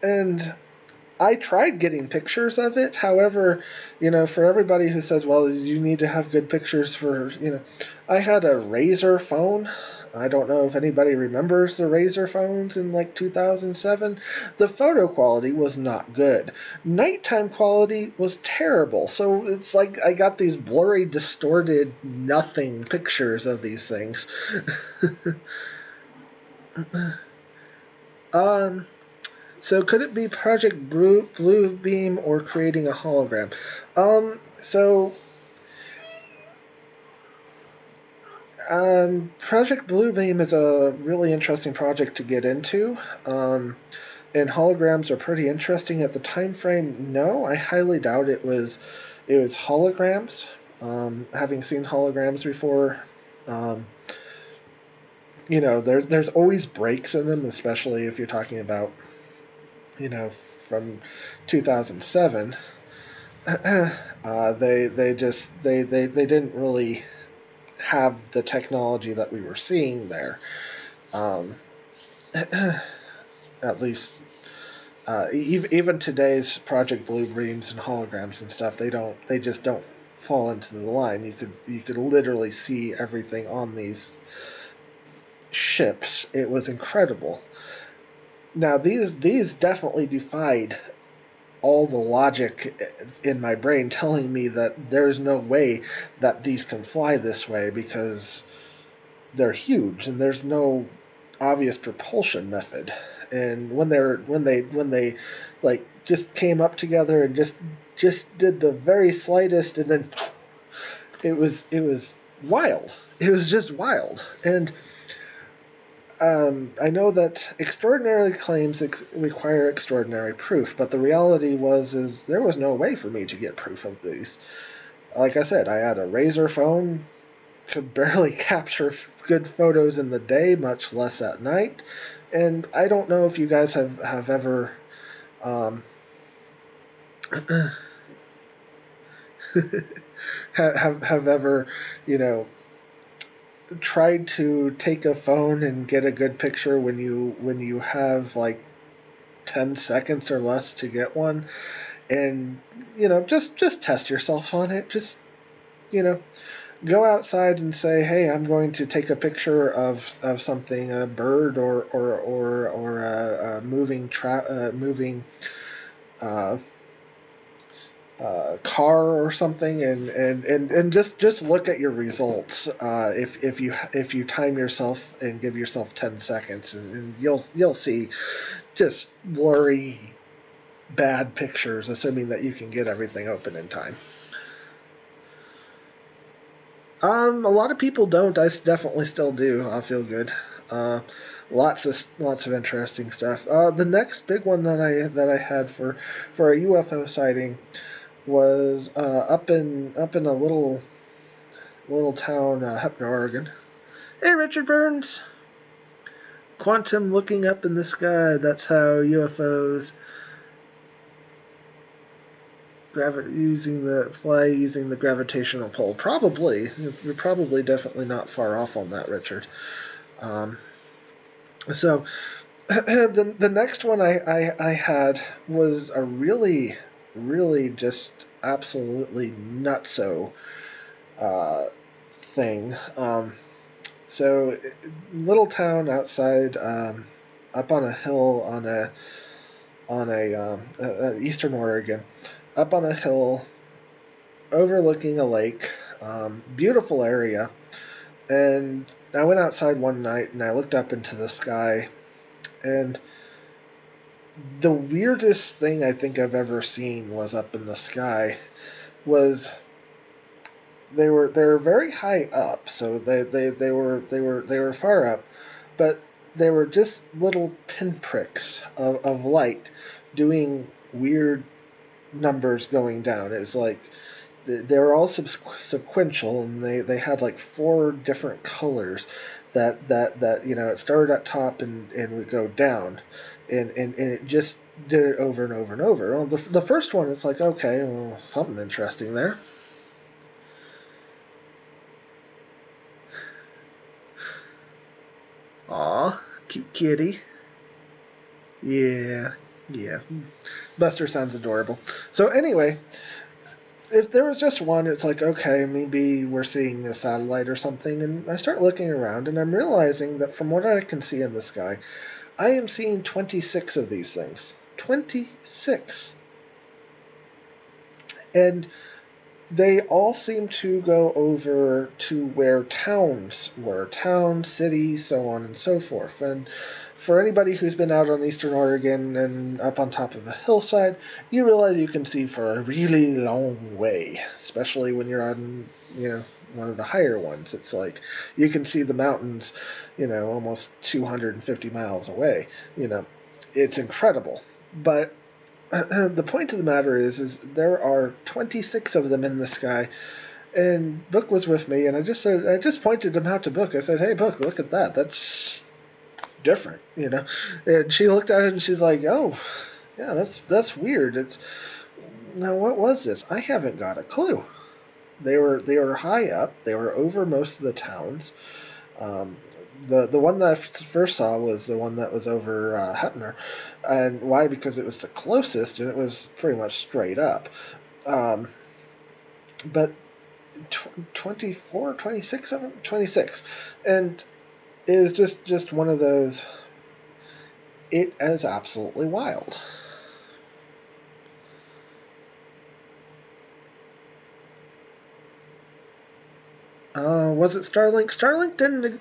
I tried getting pictures of it. However, for everybody who says, well, you need to have good pictures for, I had a Razor phone. I don't know if anybody remembers the Razor phones in like 2007. The photo quality was not good. Nighttime quality was terrible. So it's like I got these blurry, distorted, nothing pictures of these things. So could it be Project Blue Beam or creating a hologram? So Project Bluebeam is a really interesting project to get into, and holograms are pretty interesting. At the time frame, no, I highly doubt it was holograms. Having seen holograms before, there's always breaks in them, especially if you're talking about, from 2007. They didn't really have the technology that we were seeing there. Um, at least, even today's Project Blue Beams and holograms and stuff, they just don't fall into the line. You could literally see everything on these ships. It was incredible. Now these definitely defied all the logic in my brain telling me that there's no way that these can fly this way because they're huge and there's no obvious propulsion method. And when they like just came up together and just did the very slightest, and then it was wild. It was just wild. And I know that extraordinary claims require extraordinary proof, but the reality is there was no way for me to get proof of these. Like I said, I had a Razor phone, could barely capture good photos in the day, much less at night. And I don't know if you guys have ever um, have ever, you know, tried to take a phone and get a good picture when you have like 10 seconds or less to get one. And just test yourself on it. Just you know go outside and say, hey, I'm going to take a picture of something, a bird or a moving uh, car or something, and just look at your results. If you time yourself and give yourself 10 seconds, and you'll see just blurry bad pictures, assuming that you can get everything open in time. A lot of people don't. I definitely still do. I feel good. Uh, lots of interesting stuff. The next big one that I had for a UFO sighting was up in a little town, Hepner, Oregon. Hey, Richard Burns. Quantum looking up in the sky. That's how UFOs using the gravitational pull. Probably. You're probably definitely not far off on that, Richard. Um, so the next one I had was a really just absolutely nutso thing. So little town outside, up on a hill on a eastern Oregon, up on a hill overlooking a lake. Beautiful area. And I went outside one night and I looked up into the sky, and the weirdest thing I think I've ever seen was up in the sky. Was they were very high up, so they were far up, but they were just little pinpricks of light doing weird numbers going down. It was like they were all sequential, and they had like four different colors that it started at top and would go down, and it just did it over and over and over. Well, the first one, it's like, okay, well, something interesting there. Aw, cute kitty. Yeah, yeah. Buster sounds adorable. So anyway, if there was just one, it's like, okay, maybe we're seeing a satellite or something. And I start looking around, and I'm realizing that from what I can see in the sky, I am seeing 26 of these things. 26. And they all seem to go over to where towns were, town, city, so on and so forth. And for anybody who's been out on eastern Oregon and up on top of a hillside, you realize you can see for a really long way, especially when you're on, one of the higher ones. It's like you can see the mountains, almost 250 miles away. It's incredible. But the point of the matter is there are 26 of them in the sky, and Book was with me, and I just pointed them out to Book. I said, "Hey, Book, look at that. That's different." And she looked at it and she's like, "Oh, yeah, that's weird. It's now what was this? I haven't got a clue." They were high up. They were over most of the towns. Um, the one that I first saw was the one that was over Hepner, and why? Because it was the closest, and it was pretty much straight up. Um, but 24, 26 of them, 26, and it is just one of those. It is absolutely wild. Was it Starlink? Starlink didn't.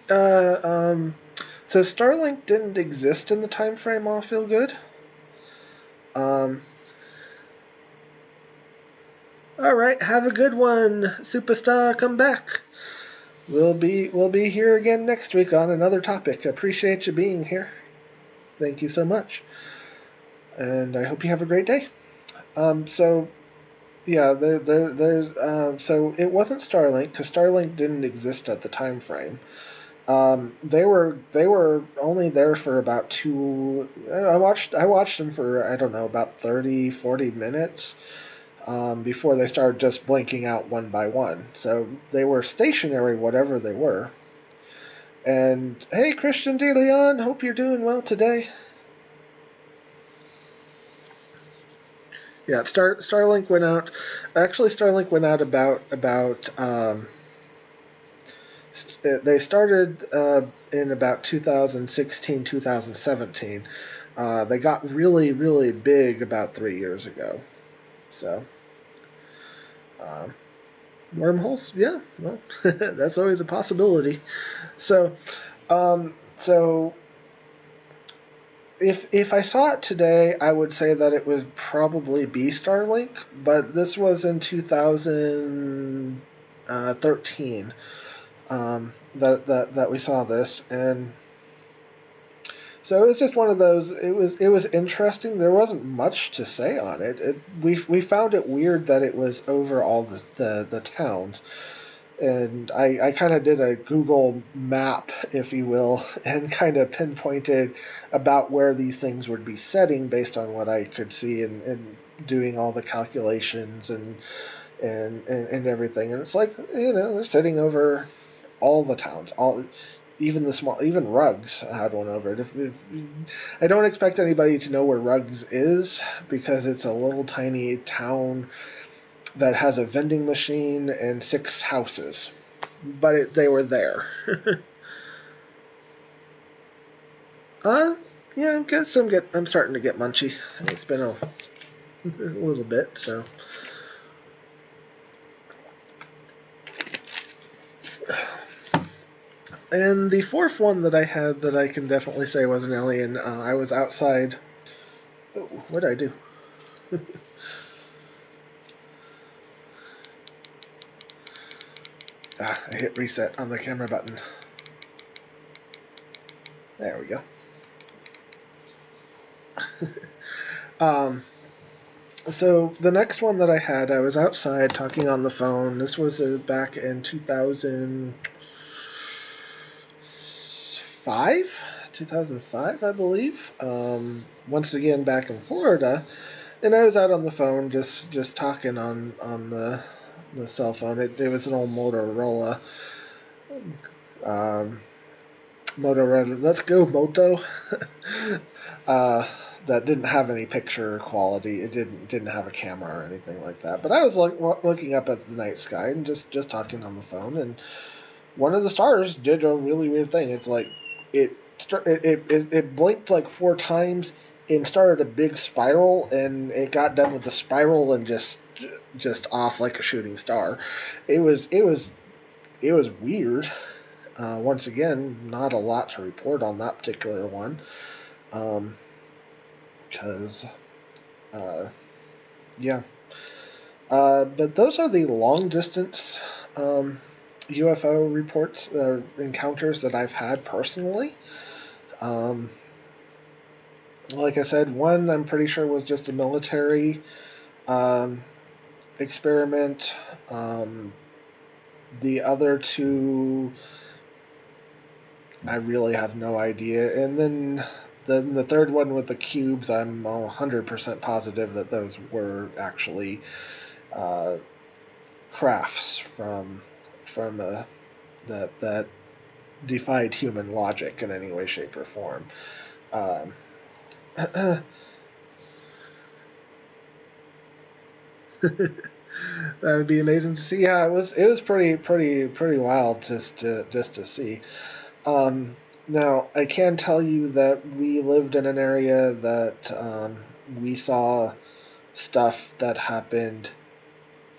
So Starlink didn't exist in the time frame. All feel good. Um, all right, have a good one, superstar. Come back. We'll be here again next week on another topic. Appreciate you being here. Thank you so much, and I hope you have a great day. So yeah, there's so it wasn't Starlink because Starlink didn't exist at the time frame. They were only there for about two. I watched them for I don't know about 30, 40 minutes before they started just blinking out one by one. So they were stationary, whatever they were. And hey, Christian De Leon, hope you're doing well today. Yeah, Starlink went out. Actually, Starlink went out about. They started in about 2016, 2017. They got really, really big about 3 years ago. So, um, wormholes, yeah, well, that's always a possibility. So, so if I saw it today, I would say that it would probably be Starlink, but this was in 2013 that we saw this, and so it was just one of those. It was interesting. There wasn't much to say on it. We found it weird that it was over all the towns, and I kind of did a Google map, if you will, and kind of pinpointed about where these things would be setting based on what I could see and doing all the calculations and everything. And it's like they're sitting over all the towns, all even the small, even Rugs had one over it. If I don't expect anybody to know where Rugs is because it's a little tiny town that has a vending machine and 6 houses, but they were there. uh, yeah, I guess I'm starting to get munchy. It's been a little bit, so. And the fourth one that I had that I can definitely say was an alien. I was outside. Oh, what did I do? I hit reset on the camera button. There we go. Um, so the next one that I had, I was outside talking on the phone. This was back in 2005, I believe. Once again, back in Florida, and I was out on the phone, just talking on the cell phone. It was an old Motorola. Um, Motorola, let's go Moto. uh, that didn't have any picture quality. It didn't have a camera or anything like that. But I was looking up at the night sky and just talking on the phone, and one of the stars did a really weird thing. It's like it blinked like 4 times and started a big spiral, and it got done with the spiral and just off like a shooting star. It was weird. Once again, not a lot to report on that particular one, because yeah. But those are the long distance UFO reports, encounters that I've had personally. Um, like I said, one I'm pretty sure was just a military um, experiment. The other two, I really have no idea. And then the third one with the cubes, I'm 100% positive that those were actually uh, crafts from that defied human logic in any way, shape, or form. Um, That would be amazing to see. Yeah, it was pretty wild just to see. Um, Now I can tell you that we lived in an area that we saw stuff that happened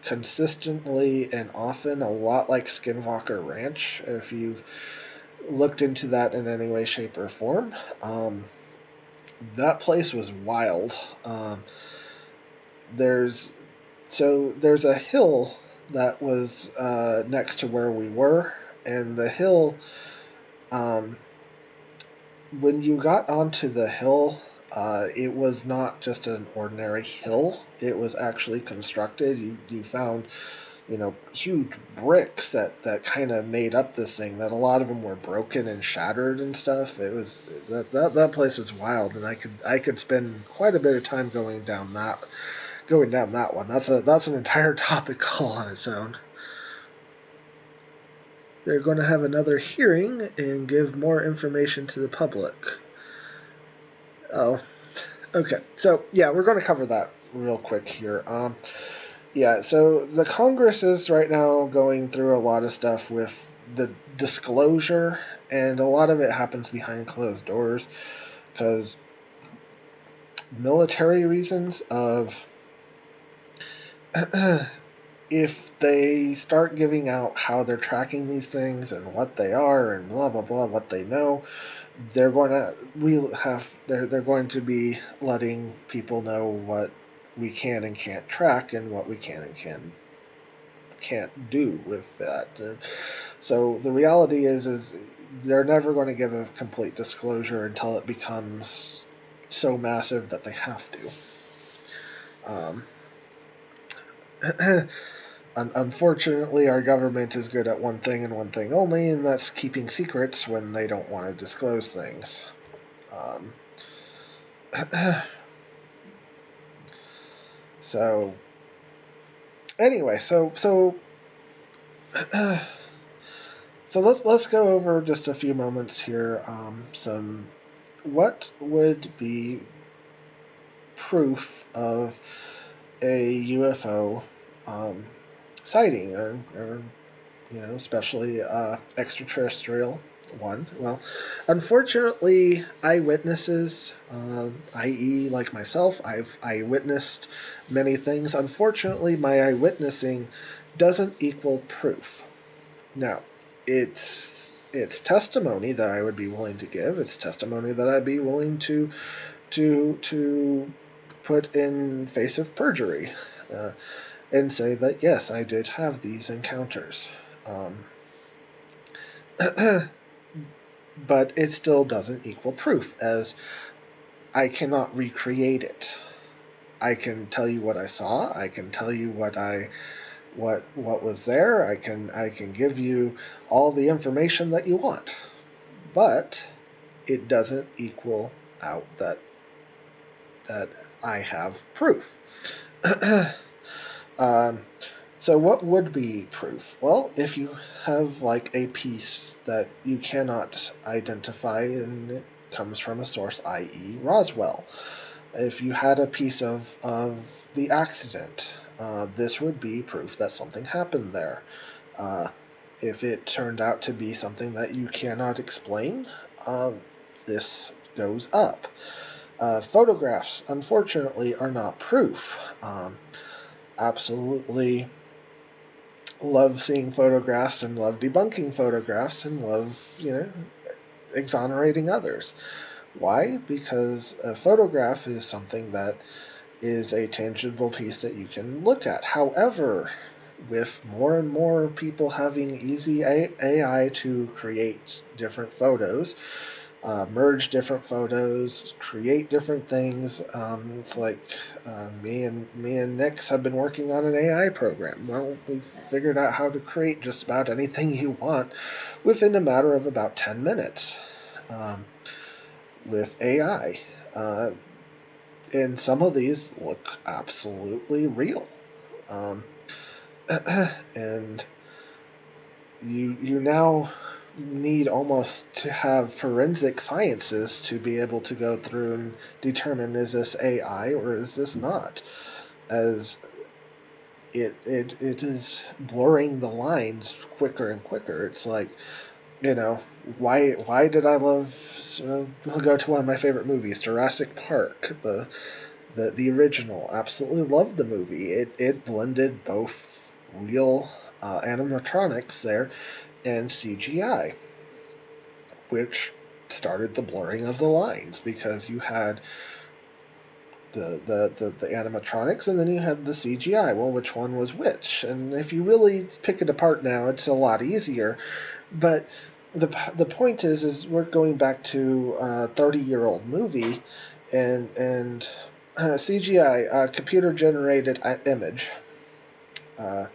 consistently and often, a lot like Skinwalker Ranch. If you've looked into that in any way, shape, or form, that place was wild. There's there's a hill that was next to where we were, and the hill, um, when you got onto the hill, it was not just an ordinary hill. It was actually constructed. You found, huge bricks that kind of made up this thing. That a lot of them were broken and shattered and stuff. It was that place was wild, and I could spend quite a bit of time going down that one. That's an entire topic all on its own. They're going to have another hearing and give more information to the public. Oh, okay. So yeah, we're going to cover that real quick here. Yeah. So the Congress is right now going through a lot of stuff with the disclosure, and a lot of it happens behind closed doors because military reasons of if they start giving out how they're tracking these things and what they are and blah blah blah what they know, they're going to be letting people know what we can and can't track and what we can and can't do with that. So the reality is they're never going to give a complete disclosure until it becomes so massive that they have to. Unfortunately, our government is good at one thing and one thing only, and that's keeping secrets when they don't want to disclose things. Um, so anyway, so let's go over just a few moments here. Some what would be proof of a UFO sighting, or especially extraterrestrial one. Well, unfortunately, eyewitnesses, i.e., like myself, I've eyewitnessed many things. Unfortunately, my eyewitnessing doesn't equal proof. Now, it's testimony that I would be willing to give. It's testimony that I'd be willing to put in face of perjury. And say that yes, I did have these encounters. But it still doesn't equal proof, as I cannot recreate it. I can tell you what I saw. I can tell you what was there. I can give you all the information that you want, but it doesn't equal out that I have proof. um, So what would be proof? Well, if you have like a piece that you cannot identify and it comes from a source, i.e. Roswell. If you had a piece of the accident, this would be proof that something happened there. Uh, if it turned out to be something that you cannot explain, this goes up. Photographs, unfortunately, are not proof. Absolutely love seeing photographs and love debunking photographs and love, exonerating others. Why? Because a photograph is something that is a tangible piece that you can look at. However, with more and more people having easy AI to create different photos, merge different photos, create different things. It's like me and Nix have been working on an AI program. Well, we've figured out how to create just about anything you want within a matter of about 10 minutes with AI. Uh, and some of these look absolutely real. Um, and you now need almost to have forensic sciences to be able to go through and determine, is this AI or is this not? As it is blurring the lines quicker and quicker. It's like, you know, why did I love? We'll go to one of my favorite movies, Jurassic Park, the original. Absolutely loved the movie. It blended both real animatronics there and CGI, which started the blurring of the lines because you had the animatronics and then you had the CGI. Well, which one was which? And if you really pick it apart now, it's a lot easier. But the point is we're going back to a 30-year-old movie, and CGI, computer generated image. Uh,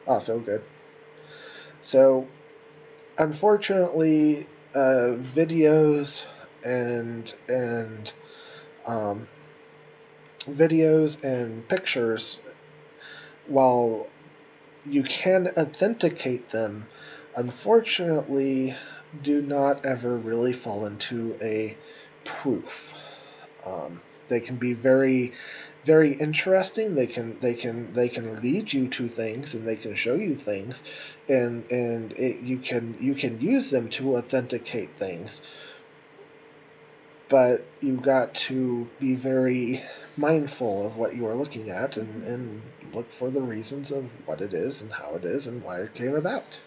I feel good. So unfortunately, videos and um, videos and pictures, while you can authenticate them, unfortunately, do not ever really fall into a proof. They can be very, very interesting. They can lead you to things, and they can show you things, and you can use them to authenticate things. But you've got to be very mindful of what you are looking at, and look for the reasons of what it is and how it is and why it came about.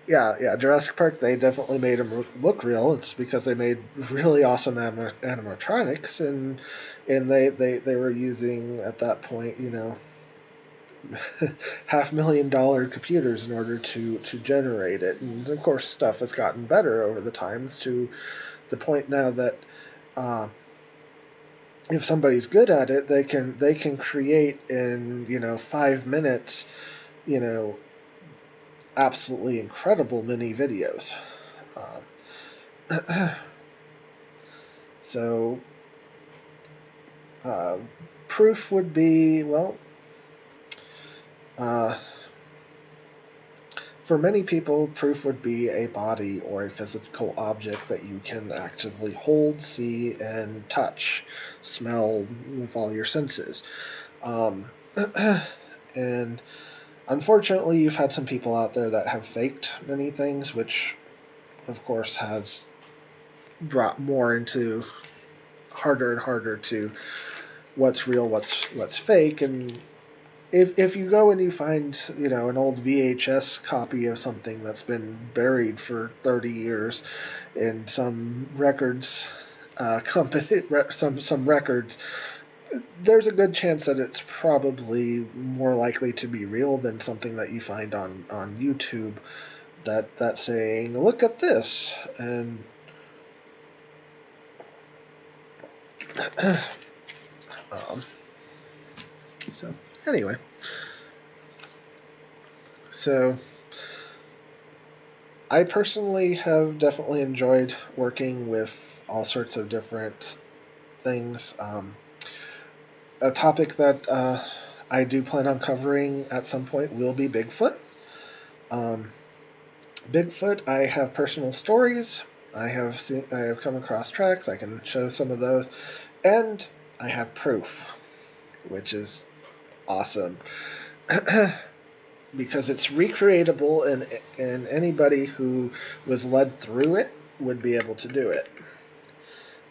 Yeah, Jurassic Park, they definitely made them look real. It's because they made really awesome animatronics, and they were using, at that point, $500,000 computers in order to generate it. And of course, stuff has gotten better over the times to the point now that uh, if somebody's good at it, they can create in 5 minutes, you know, absolutely incredible mini videos. Uh, so uh, proof would be, well, uh, for many people, proof would be a body or a physical object that you can actively hold, see, and touch, smell with all your senses. Um, and unfortunately, you've had some people out there that have faked many things, which, of course, has brought more into harder and harder to what's real, what's fake, and if you go and you find an old VHS copy of something that's been buried for 30 years in some records company, some records, there's a good chance that it's probably more likely to be real than something that you find on YouTube that's saying, look at this. And um, so anyway, so I personally have definitely enjoyed working with all sorts of different things. A topic that I do plan on covering at some point will be Bigfoot. Um, Bigfoot, I have personal stories. I have come across tracks. I can show some of those, and I have proof, which is awesome because it's recreatable, and anybody who was led through it would be able to do it.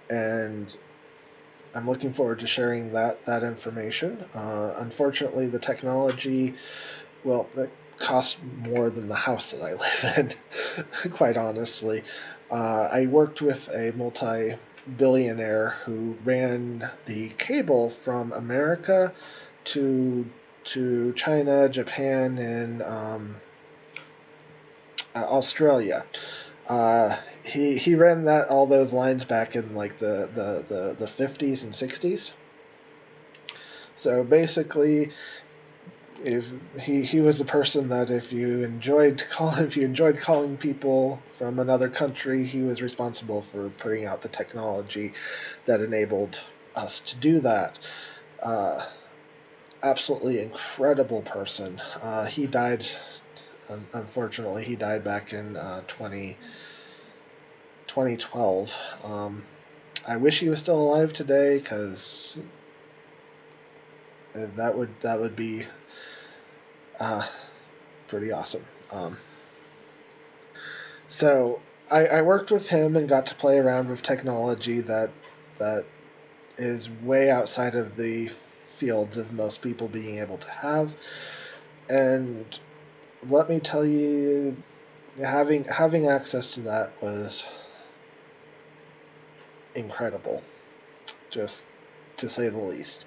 And I'm looking forward to sharing that information. Unfortunately, the technology, well, it costs more than the house that I live in, quite honestly. I worked with a multi-billionaire who ran the cable from America to China, Japan, and Australia. He ran that all those lines back in like the 50s and 60s. So basically, if he was a person that if you enjoyed calling people from another country, he was responsible for putting out the technology that enabled us to do that. Uh, Absolutely incredible person. He died. Unfortunately, he died back in 2012. I wish he was still alive today because that would be pretty awesome. So I worked with him and got to play around with technology that is way outside of the fields of most people being able to have. And let me tell you, having access to that was incredible, just to say the least.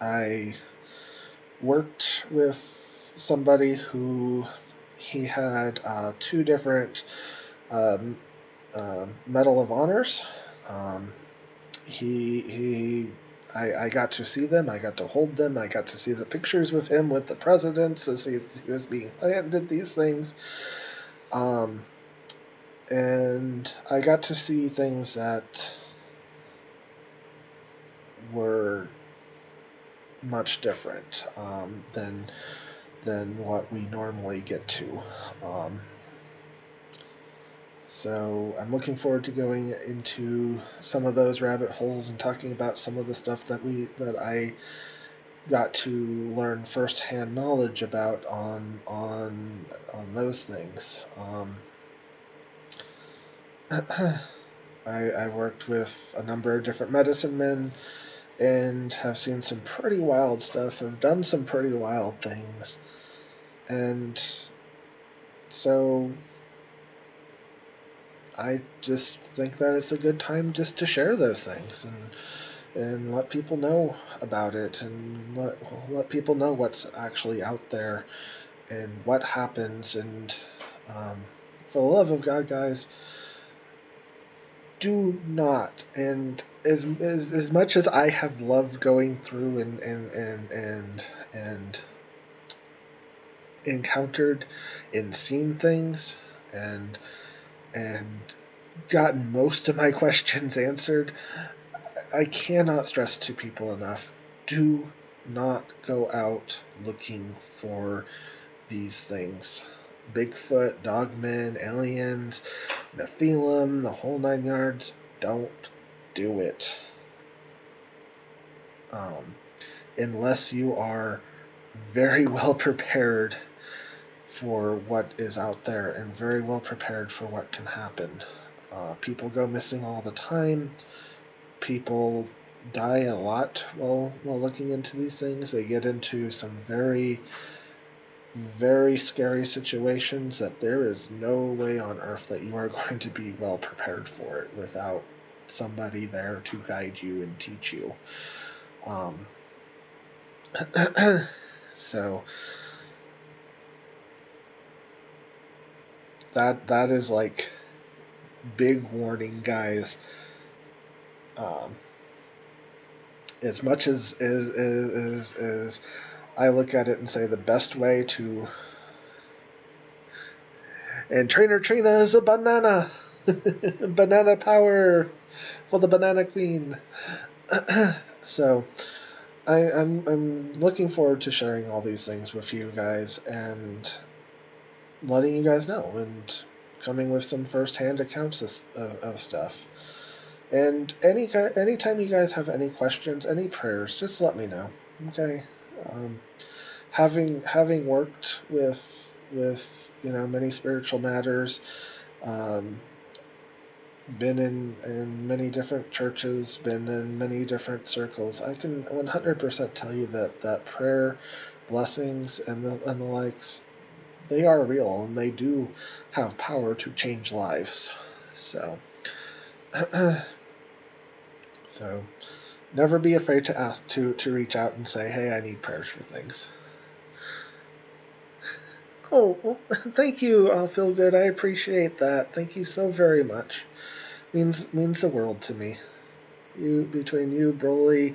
I worked with somebody who he had two different um, Medal of Honors. Um, I got to see them. I got to hold them. I got to see the pictures with him with the presidents as he was being handed these things. And I got to see things that were much different than what we normally get to. Um, so I'm looking forward to going into some of those rabbit holes and talking about some of the stuff that I got to learn firsthand knowledge about on those things. I worked with a number of different medicine men and have seen some pretty wild stuff. Have done some pretty wild things, and so I just think that it's a good time just to share those things and let people know about it and let people know what's actually out there and what happens. And for the love of God, guys, do not. And as much as I have loved going through and encountered and seen things and and gotten most of my questions answered, I cannot stress to people enough: do not go out looking for these things. Bigfoot, dogmen, aliens, Nephilim, the whole 9 yards. Don't do it. Unless you are very well prepared for what is out there and very well prepared for what can happen. People go missing all the time. People die a lot while looking into these things. They get into some very, very scary situations that there is no way on earth that you are going to be well prepared for it without somebody there to guide you and teach you. So that is like big warning, guys. As much as I look at it and say the best way to, and Trainer Trina is a banana, banana power for the Banana Queen. So I'm looking forward to sharing all these things with you guys and letting you guys know and coming with some first-hand accounts of stuff. And anytime you guys have any questions, any prayers, just let me know. Okay. Um, having worked with many spiritual matters, um, been in many different churches, been in many different circles, I can 100% tell you that prayer, blessings, and the likes, they are real and they do have power to change lives. So, so never be afraid to ask to reach out and say, "Hey, I need prayers for things." Oh, well, thank you. I'll feel good. I appreciate that. Thank you so very much. Means the world to me. Between you, Broly,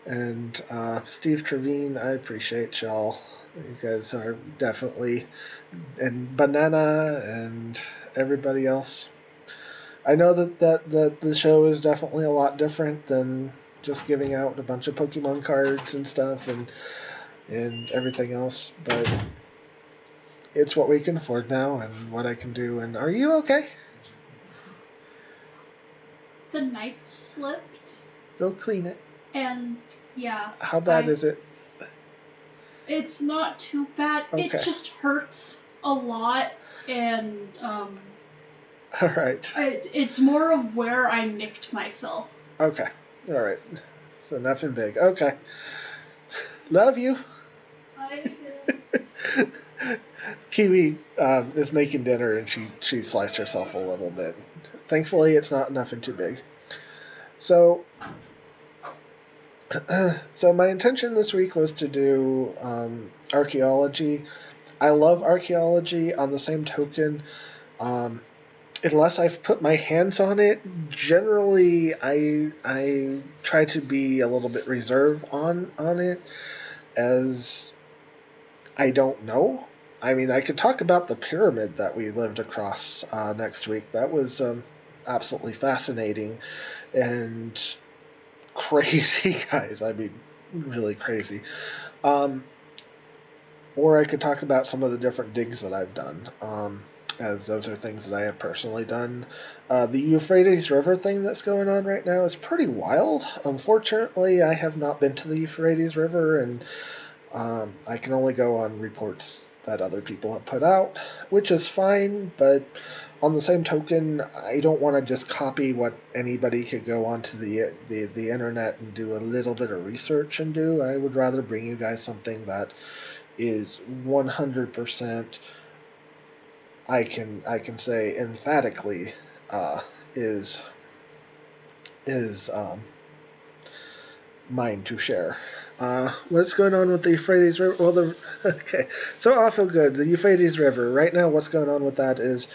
and Steve Trevine, I appreciate y'all. You guys are definitely, and Banana and everybody else. I know that the show is definitely a lot different than just giving out a bunch of Pokemon cards and stuff and everything else, but it's what we can afford now and what I can do. And are you okay? The knife slipped. Go clean it. And yeah. How bad is it? It's not too bad. Okay. It just hurts a lot, and All right. it's more of where I nicked myself. Okay. All right. So nothing big. Okay. Love you. Kiwi is making dinner and she sliced herself a little bit. Thankfully, it's not nothing too big. So, so my intention this week was to do archaeology. I love archaeology. On the same token, um, unless I've put my hands on it, generally I try to be a little bit reserved on it, as I don't know. I mean, I could talk about the pyramid that we lived across next week. That was absolutely fascinating and crazy, guys. I mean, really crazy. Um, or I could talk about some of the different digs that I've done, as those are things that I have personally done. The Euphrates River thing that's going on right now is pretty wild. Unfortunately, I have not been to the Euphrates River, and I can only go on reports that other people have put out, which is fine, but on the same token, I don't want to just copy what anybody could go onto the internet and do a little bit of research and do. I would rather bring you guys something that is 100%. I can say emphatically uh, is is mine to share. What's going on with the Euphrates River? Well, okay, so I feel good. The Euphrates River right now. What's going on with that is,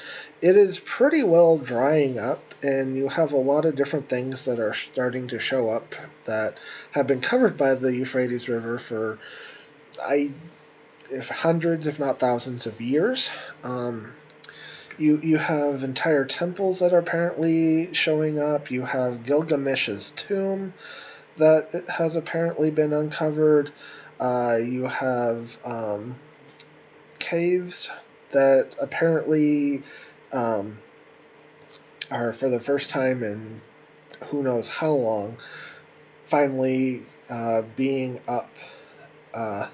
it is pretty well drying up, and you have a lot of different things that are starting to show up that have been covered by the Euphrates River for if hundreds, if not thousands, of years. You have entire temples that are apparently showing up. You have Gilgamesh's tomb that has apparently been uncovered. You have caves that apparently um, are, for the first time in who knows how long, finally being up uh,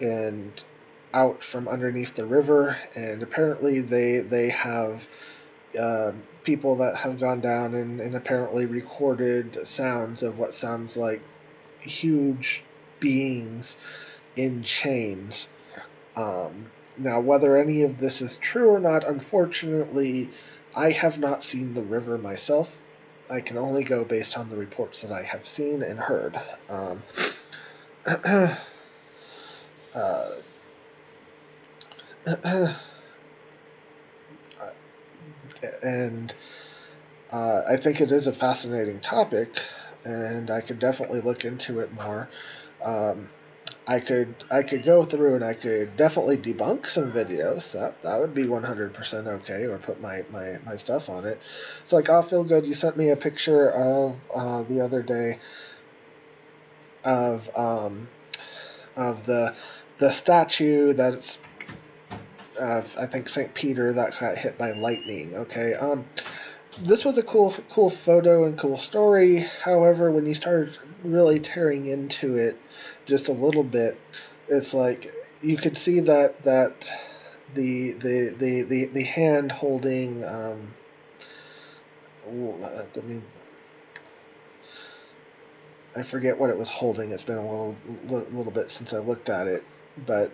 and out from underneath the river. And apparently they have uh, people that have gone down and apparently recorded sounds of what sounds like huge beings in chains. Now, whether any of this is true or not, unfortunately, I have not seen the river myself. I can only go based on the reports that I have seen and heard. Uh, and I think it is a fascinating topic, and I could definitely look into it more. Um, I could go through and I could definitely debunk some videos. That would be 100% okay, or put my stuff on it. It's like, oh, feel good. You sent me a picture of the other day of the statue that's of, I think, Saint Peter that got hit by lightning. Okay, this was a cool photo and cool story. However, when you started really tearing into it just a little bit, it's like you could see that the hand holding I mean, I forget what it was holding. It's been a little bit since I looked at it, but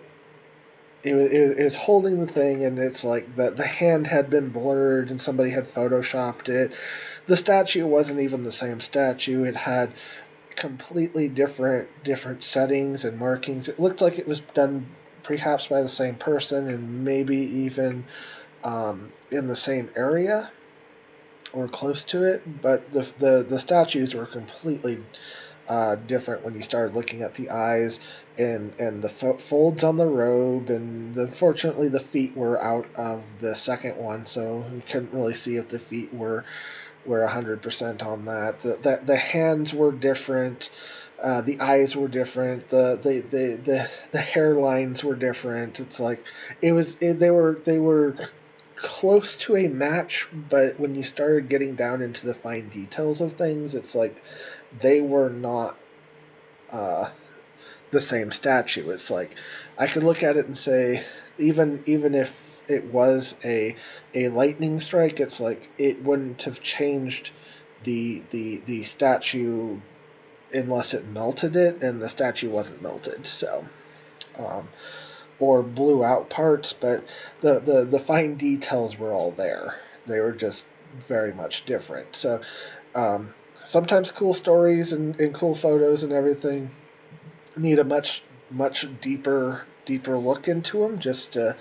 it was holding the thing, and it's like the hand had been blurred and somebody had photoshopped it. The statue wasn't even the same statue. It had completely different settings and markings. It looked like it was done perhaps by the same person, and maybe even in the same area or close to it. But the statues were completely different when you started looking at the eyes and the folds on the robe, and unfortunately the feet were out of the second one, so you couldn't really see if the feet were 100% on that. The hands were different. The eyes were different. The hairlines were different. It's like they were close to a match, but when you started getting down into the fine details of things, it's like they were not uh, the same statue. It's like I could look at it and say, even if it was a lightning strike, it's like it wouldn't have changed the statue unless it melted it, and the statue wasn't melted. So, um, or blew out parts, but the fine details were all there. They were just very much different. So, um, sometimes cool stories and cool photos and everything need a much deeper look into them, just to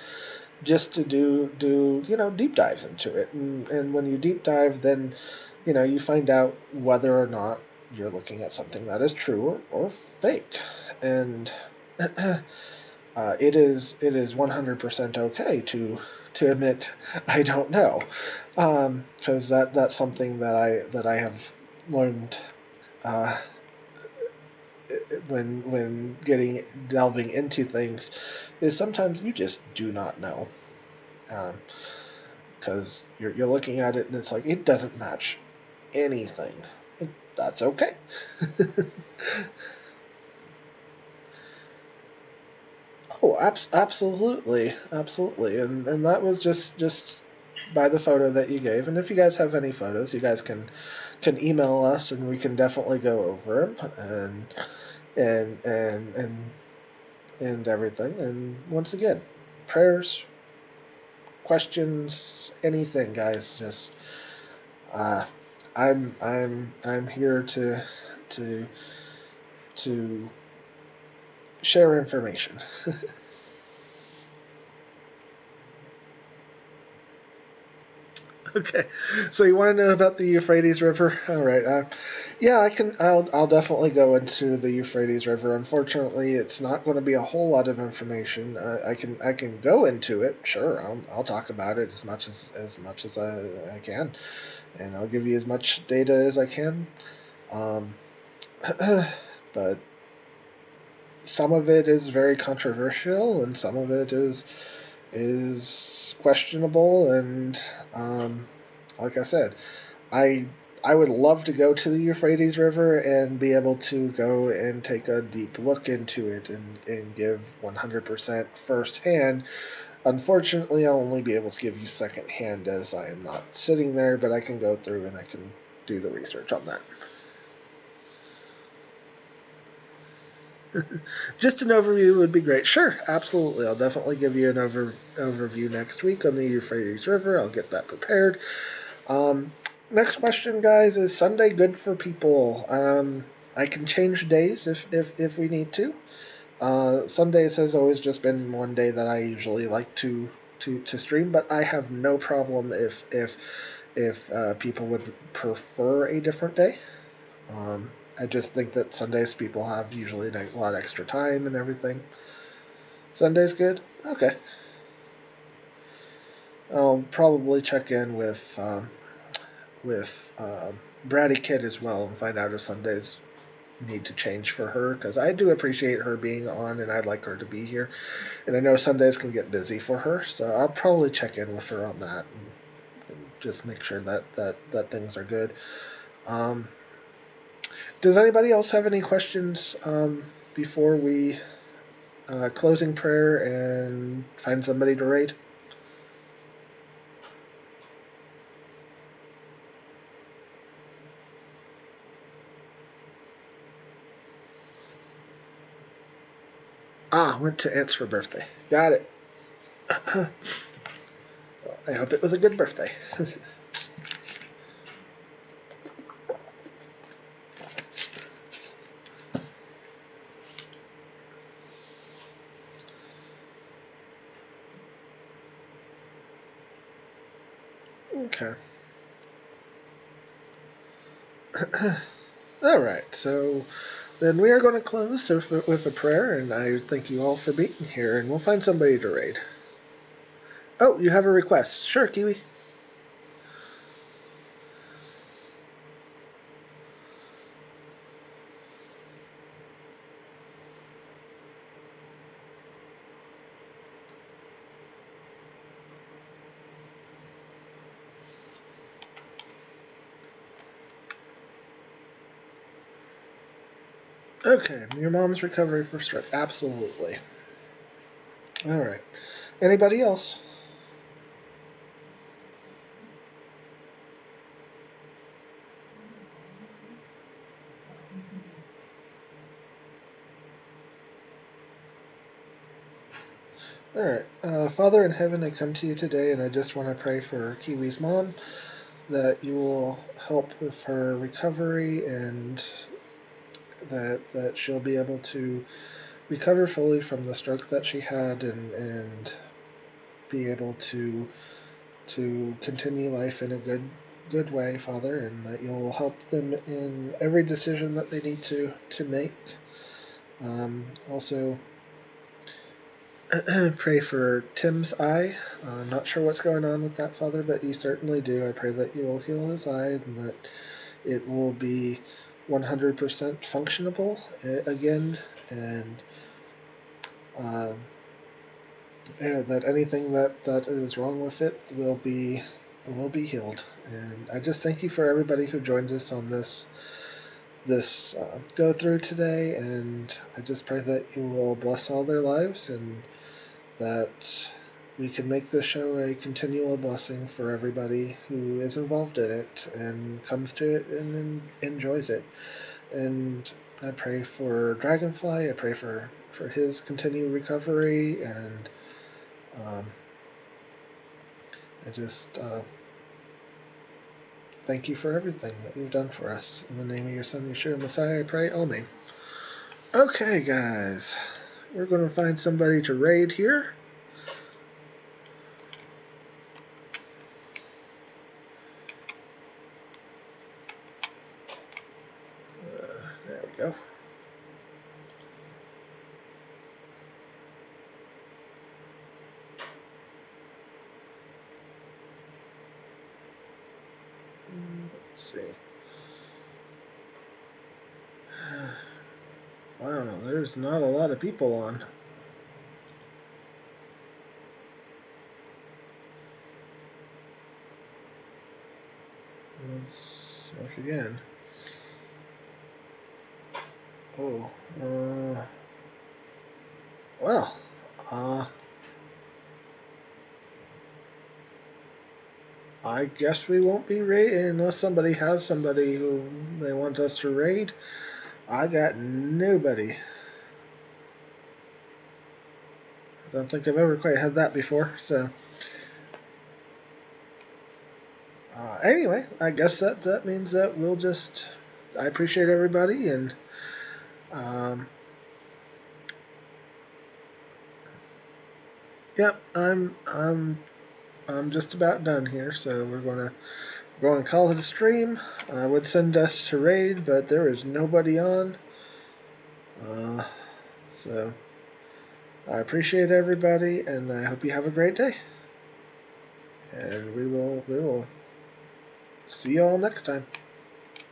do deep dives into it. And when you deep dive, then you find out whether or not you're looking at something that is true or fake. And it is 100% okay to admit I don't know, because that's something that I have learned uh, when getting delving into things, is sometimes you just do not know, because you're looking at it and it's like it doesn't match anything. That's okay. Oh, absolutely, and that was just by the photo that you gave. And if you guys have any photos, you guys can email us, and we can definitely go over them and and and and everything. And once again, prayers, questions, anything, guys. Just uh, I'm here to to share information. Okay, so you want to know about the Euphrates River? All right. Yeah, I can. I'll definitely go into the Euphrates River. Unfortunately, it's not going to be a whole lot of information. I can go into it. Sure, I'll talk about it as much as I can, and I'll give you as much data as I can. Um, but some of it is very controversial, and some of it is questionable. And like I said, I I would love to go to the Euphrates River and be able to go and take a deep look into it and give 100% firsthand. Unfortunately, I'll only be able to give you secondhand as I am not sitting there, but I can go through and I can do the research on that. Just an overview would be great. Sure, absolutely. I'll definitely give you an overview next week on the Euphrates River. I'll get that prepared. Um, Next question, guys, is Sunday good for people? I can change days if we need to. Sundays has always just been one day that I usually like to stream, but I have no problem if people would prefer a different day. I just think that Sundays people have usually a lot of extra time and everything. Sunday's good? Okay. I'll probably check in with Bratty Kid as well and find out if Sundays need to change for her, because I do appreciate her being on and I'd like her to be here. And I know Sundays can get busy for her, so I'll probably check in with her on that and just make sure that things are good. Um, does anybody else have any questions before we closing prayer and find somebody to raid? Ah, went to Aunt's for birthday. Got it. Well, I hope it was a good birthday. Okay. All right. So then we are going to close with a prayer, and I thank you all for being here, and we'll find somebody to raid. Oh, you have a request. Sure, Kiwi. Okay, your mom's recovery for stroke. Absolutely. All right. Anybody else? All right. Father in heaven, I come to you today, and I just want to pray for Kiwi's mom, that you will help with her recovery, and that she'll be able to recover fully from the stroke that she had, and be able to continue life in a good way, Father, and that you'll help them in every decision that they need to make. Also, pray for Tim's eye. Not sure what's going on with that, Father, but you certainly do. I pray that you will heal his eye and that it will be 100% functionable again, and uh, that anything that is wrong with it will be healed. And I just thank you for everybody who joined us on this go through today, and I just pray that you will bless all their lives, and that we can make this show a continual blessing for everybody who is involved in it and comes to it and enjoys it. And I pray for Dragonfly. I pray for his continued recovery, and um, I just thank you for everything that you've done for us. In the name of your Son, Yeshua Messiah, I pray. Amen. Okay, guys, we're going to find somebody to raid here. There we go. Let's see. Wow, there's not a lot of people on. Let's look again. Oh, well, I guess we won't be raiding unless somebody has somebody who they want us to raid. I got nobody. I don't think I've ever quite had that before, so. Anyway, I guess that means that we'll just. I appreciate everybody, and um, yep, I'm just about done here, so we're going to call it a stream. I would send us to raid, but there is nobody on. Uh, so I appreciate everybody, and I hope you have a great day. And we will see you all next time.